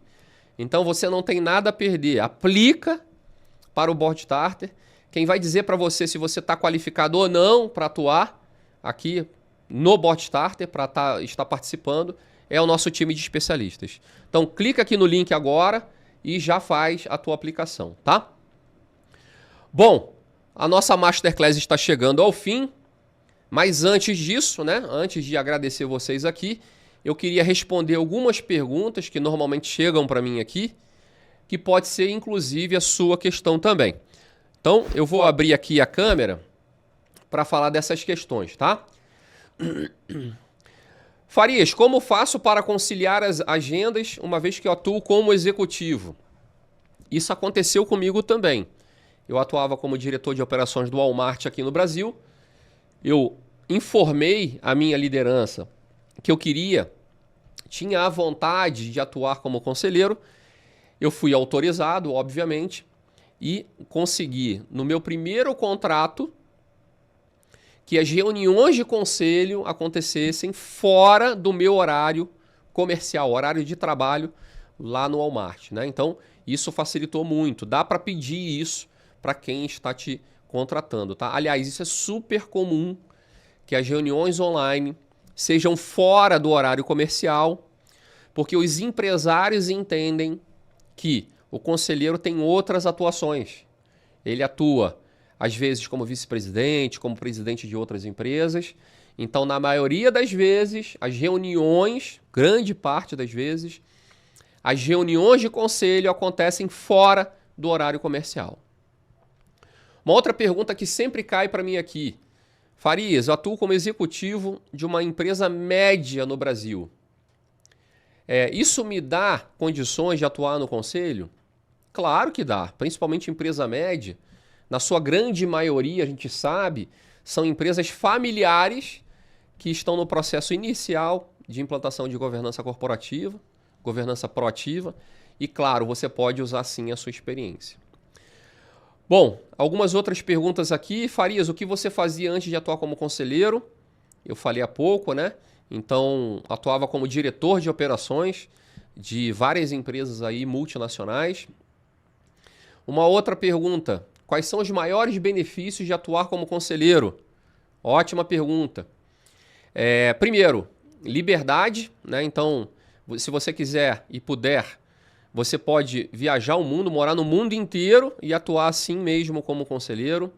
Então você não tem nada a perder. Aplica para o Board Starter. Quem vai dizer para você se você está qualificado ou não para atuar aqui no Board Starter, para estar participando, é o nosso time de especialistas. Então clica aqui no link agora e já faz a tua aplicação, tá? Bom, a nossa Masterclass está chegando ao fim, mas antes disso, né, antes de agradecer vocês aqui, eu queria responder algumas perguntas que normalmente chegam para mim aqui, que pode ser inclusive a sua questão também. Então, eu vou abrir aqui a câmera para falar dessas questões, tá? Farias, como faço para conciliar as agendas uma vez que eu atuo como executivo? Isso aconteceu comigo também. Eu atuava como diretor de operações do Walmart aqui no Brasil. Eu informei a minha liderança que eu tinha a vontade de atuar como conselheiro. Eu fui autorizado, obviamente, e consegui, no meu primeiro contrato, que as reuniões de conselho acontecessem fora do meu horário comercial, horário de trabalho lá no Walmart, né? Então, isso facilitou muito. Dá para pedir isso para quem está te contratando, tá? Aliás, isso é super comum, que as reuniões online sejam fora do horário comercial, porque os empresários entendem que o conselheiro tem outras atuações. Ele atua, às vezes, como vice-presidente, como presidente de outras empresas. Então, na maioria das vezes, as reuniões, grande parte das vezes, as reuniões de conselho acontecem fora do horário comercial. Uma outra pergunta que sempre cai para mim aqui. Farias, eu atuo como executivo de uma empresa média no Brasil. Isso me dá condições de atuar no conselho? Claro que dá, principalmente empresa média. Na sua grande maioria, a gente sabe, são empresas familiares que estão no processo inicial de implantação de governança corporativa, governança proativa, e claro, você pode usar sim a sua experiência. Bom, algumas outras perguntas aqui. Farias, o que você fazia antes de atuar como conselheiro? Eu falei há pouco, né? Então, atuava como diretor de operações de várias empresas aí multinacionais. Uma outra pergunta. Quais são os maiores benefícios de atuar como conselheiro? Ótima pergunta. Primeiro, liberdade, né? Então, se você quiser e puder, você pode viajar o mundo, morar no mundo inteiro e atuar assim mesmo como conselheiro.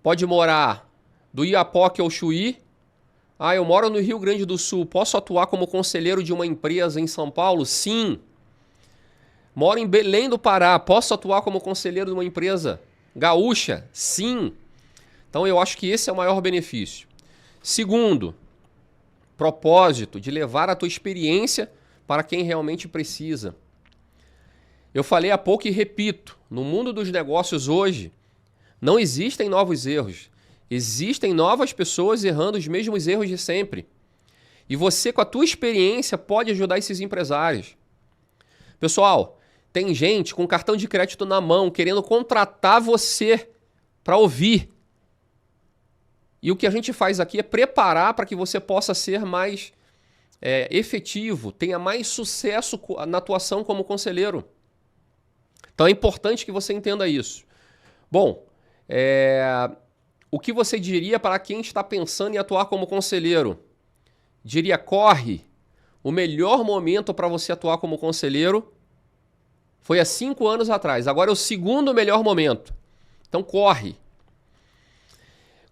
Pode morar do Iapoque ao Chuí. Eu moro no Rio Grande do Sul. Posso atuar como conselheiro de uma empresa em São Paulo? Sim. Moro em Belém do Pará, posso atuar como conselheiro de uma empresa gaúcha? Sim. Então eu acho que esse é o maior benefício. Segundo, propósito de levar a tua experiência para quem realmente precisa. Eu falei há pouco e repito, no mundo dos negócios hoje, não existem novos erros. Existem novas pessoas errando os mesmos erros de sempre. E você, com a tua experiência, pode ajudar esses empresários. Pessoal, tem gente com cartão de crédito na mão querendo contratar você para ouvir. E o que a gente faz aqui é preparar para que você possa ser mais efetivo, tenha mais sucesso na atuação como conselheiro. Então é importante que você entenda isso. Bom, o que você diria para quem está pensando em atuar como conselheiro? Diria, corre. O melhor momento para você atuar como conselheiro foi há 5 anos atrás. Agora é o segundo melhor momento. Então corre.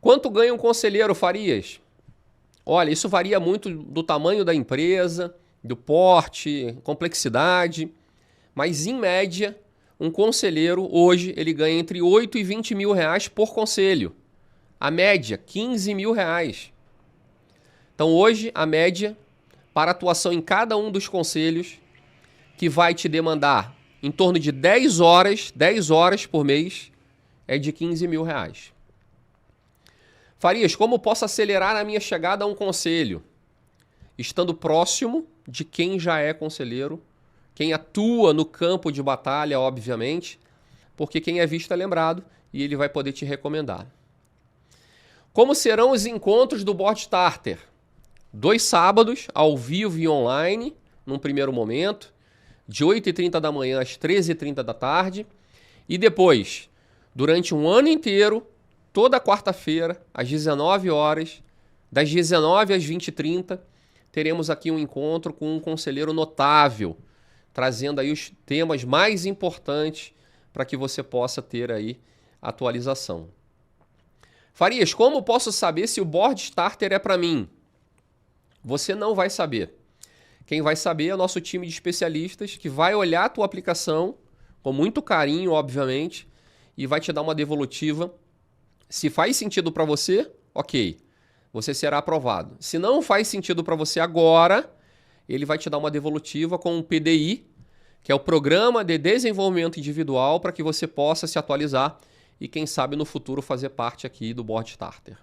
Quanto ganha um conselheiro, Farias? Olha, isso varia muito do tamanho da empresa, do porte, complexidade. Mas, em média, um conselheiro, hoje, ele ganha entre 8 e 20 mil reais por conselho. A média, 15 mil reais. Então, hoje, a média para atuação em cada um dos conselhos, que vai te demandar em torno de 10 horas por mês, é de 15 mil reais. Farias, como posso acelerar a minha chegada a um conselho? Estando próximo de quem já é conselheiro, quem atua no campo de batalha, obviamente, porque quem é visto é lembrado e ele vai poder te recomendar. Como serão os encontros do Board Starter? 2 sábados, ao vivo e online, num primeiro momento, de 8h30 da manhã às 13h30 da tarde, e depois, durante um ano inteiro, toda quarta-feira, às 19 horas, das 19 às 20h30, teremos aqui um encontro com um conselheiro notável, trazendo aí os temas mais importantes para que você possa ter aí atualização. Farias, como posso saber se o Board Starter é para mim? Você não vai saber. Quem vai saber é o nosso time de especialistas que vai olhar a tua aplicação com muito carinho, obviamente, e vai te dar uma devolutiva. Se faz sentido para você, ok, você será aprovado. Se não faz sentido para você agora, ele vai te dar uma devolutiva com um PDI, que é o Programa de Desenvolvimento Individual, para que você possa se atualizar e, quem sabe, no futuro fazer parte aqui do Board Starter.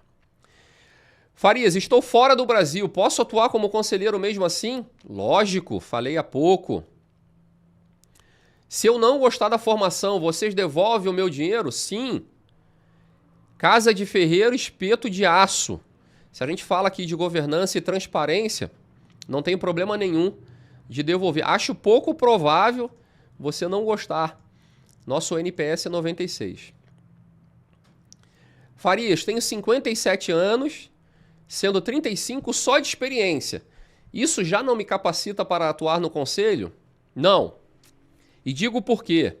Farias, estou fora do Brasil, posso atuar como conselheiro mesmo assim? Lógico, falei há pouco. Se eu não gostar da formação, vocês devolvem o meu dinheiro? Sim. Casa de ferreiro, espeto de aço. Se a gente fala aqui de governança e transparência, não tem problema nenhum de devolver. Acho pouco provável você não gostar. Nosso NPS é 96. Farias, tenho 57 anos, sendo 35 só de experiência. Isso já não me capacita para atuar no conselho? Não. E digo por quê.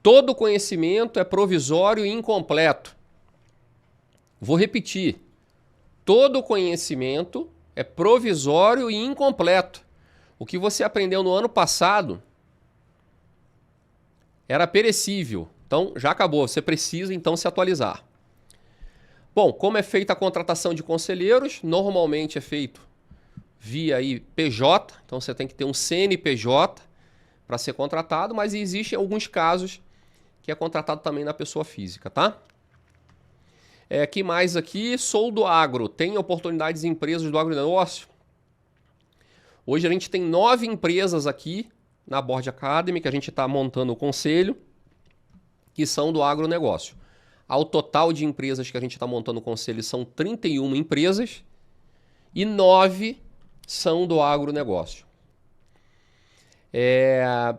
Todo conhecimento é provisório e incompleto. Vou repetir. Todo conhecimento é provisório e incompleto. O que você aprendeu no ano passado era perecível. Então, já acabou. Você precisa, então, se atualizar. Bom, como é feita a contratação de conselheiros? Normalmente é feito via aí PJ. Então, você tem que ter um CNPJ para ser contratado, mas existem alguns casos que é contratado também na pessoa física, tá? Que mais aqui? Sou do agro. Tem oportunidades em empresas do agronegócio? Hoje a gente tem 9 empresas aqui na Board Academy, que a gente está montando o conselho, que são do agronegócio. Ao total de empresas que a gente está montando o conselho são 31 empresas e 9 são do agronegócio.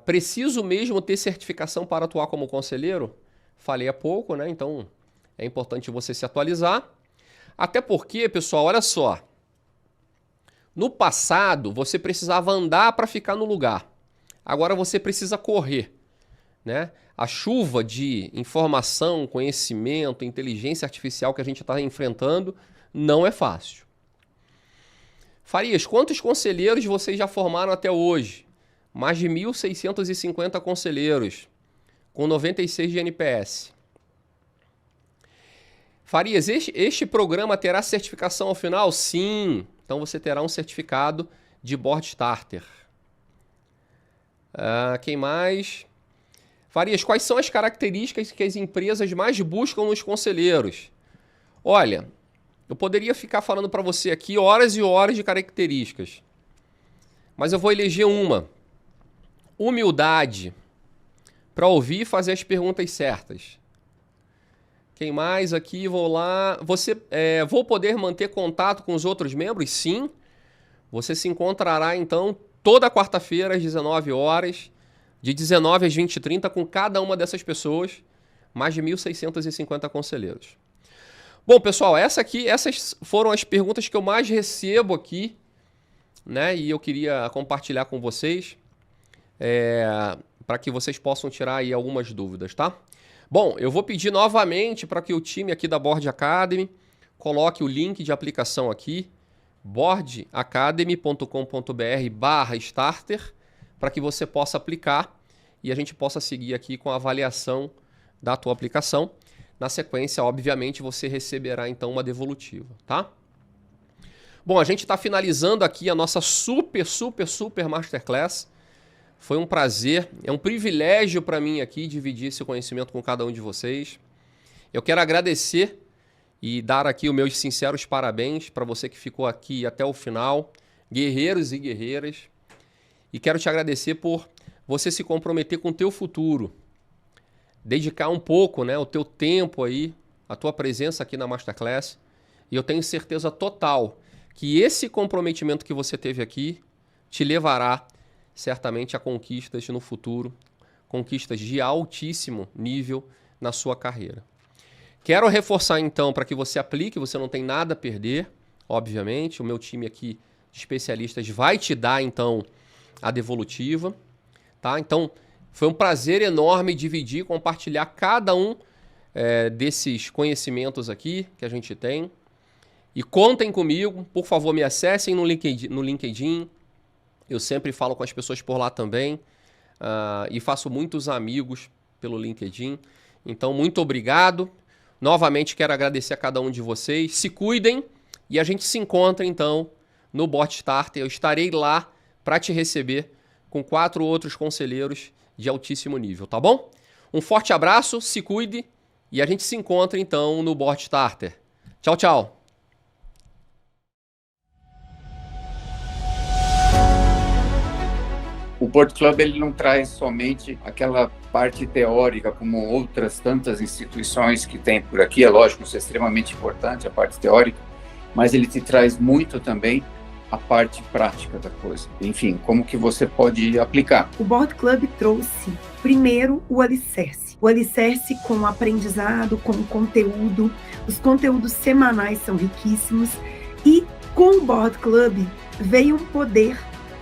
Preciso mesmo ter certificação para atuar como conselheiro? Falei há pouco, né? Então é importante você se atualizar. Até porque, pessoal, olha só. No passado, você precisava andar para ficar no lugar. Agora você precisa correr, né? A chuva de informação, conhecimento, inteligência artificial que a gente está enfrentando não é fácil. Farias, quantos conselheiros vocês já formaram até hoje? mais de 1.650 conselheiros, com 96 de NPS. Farias, este programa terá certificação ao final? Sim. Então você terá um certificado de Board Starter. Quem mais? Farias, quais são as características que as empresas mais buscam nos conselheiros? Olha, eu poderia ficar falando para você aqui horas e horas de características, mas eu vou eleger uma. Humildade, para ouvir e fazer as perguntas certas. Quem mais aqui? Vou lá. Vou poder manter contato com os outros membros? Sim. Você se encontrará, então, toda quarta-feira, às 19 horas, de 19 às 20h30, com cada uma dessas pessoas, mais de 1.650 conselheiros. Bom, pessoal, essas foram as perguntas que eu mais recebo aqui, né? E eu queria compartilhar com vocês, para que vocês possam tirar aí algumas dúvidas, tá? Bom, eu vou pedir novamente para que o time aqui da Board Academy coloque o link de aplicação aqui, boardacademy.com.br/starter, para que você possa aplicar e a gente possa seguir aqui com a avaliação da tua aplicação. Na sequência, obviamente, você receberá então uma devolutiva, tá? Bom, a gente está finalizando aqui a nossa super Masterclass. Foi um prazer, é um privilégio para mim aqui dividir esse conhecimento com cada um de vocês. Eu quero agradecer e dar aqui os meus sinceros parabéns para você que ficou aqui até o final, guerreiros e guerreiras. E quero te agradecer por você se comprometer com o teu futuro, dedicar um pouco, né, o teu tempo aí, a tua presença aqui na Masterclass. E eu tenho certeza total que esse comprometimento que você teve aqui te levará certamente a conquistas no futuro, conquistas de altíssimo nível na sua carreira. Quero reforçar então para que você aplique, você não tem nada a perder, obviamente. O meu time aqui de especialistas vai te dar então a devolutiva, tá? Então foi um prazer enorme dividir, compartilhar cada um desses conhecimentos aqui que a gente tem. E contem comigo, por favor, me acessem no LinkedIn. Eu sempre falo com as pessoas por lá também e faço muitos amigos pelo LinkedIn. Então, muito obrigado. Novamente, quero agradecer a cada um de vocês. Se cuidem e a gente se encontra, então, no Board Starter. Eu estarei lá para te receber com 4 outros conselheiros de altíssimo nível, tá bom? Um forte abraço, se cuide e a gente se encontra, então, no Board Starter. Tchau, tchau! O Board Club ele não traz somente aquela parte teórica, como outras tantas instituições que tem por aqui. É lógico, isso é extremamente importante, a parte teórica, mas ele te traz muito também a parte prática da coisa. Enfim, como que você pode aplicar. O Board Club trouxe, primeiro, o alicerce. O alicerce com o aprendizado, com o conteúdo. Os conteúdos semanais são riquíssimos. E com o Board Club veio um poder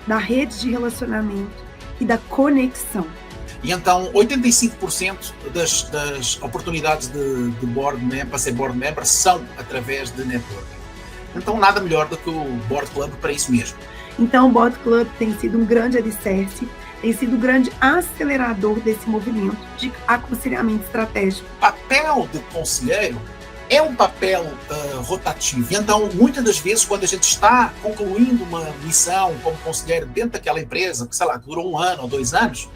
da rede de relacionamento e da conexão. E então 85% das oportunidades de board member, para ser board member, são através de networking. Então nada melhor do que o Board Club para isso mesmo. Então o Board Club tem sido um grande alicerce, tem sido um grande acelerador desse movimento de aconselhamento estratégico. O papel do conselheiro é um papel rotativo. Então, muitas das vezes, quando a gente está concluindo uma missão como conselheiro dentro daquela empresa, que, sei lá, durou 1 ano ou 2 anos,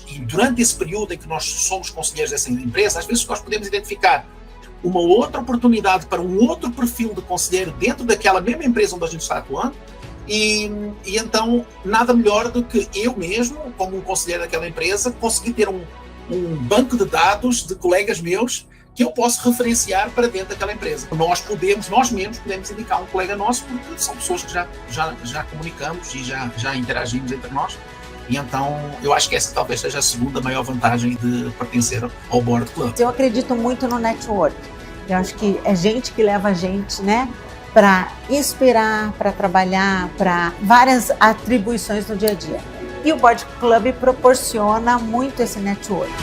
e durante esse período em que nós somos conselheiros dessa empresa, às vezes nós podemos identificar uma outra oportunidade para um outro perfil de conselheiro dentro daquela mesma empresa onde a gente está atuando, e então, nada melhor do que eu mesmo, como um conselheiro daquela empresa, conseguir ter um banco de dados de colegas meus que eu posso referenciar para dentro daquela empresa. Nós mesmos podemos indicar um colega nosso, porque são pessoas que já comunicamos e já interagimos entre nós. E então, eu acho que essa talvez seja a segunda maior vantagem de pertencer ao Board Club. Eu acredito muito no network. Eu acho que é gente que leva a gente, né, para inspirar, para trabalhar, para várias atribuições no dia a dia. E o Board Club proporciona muito esse network.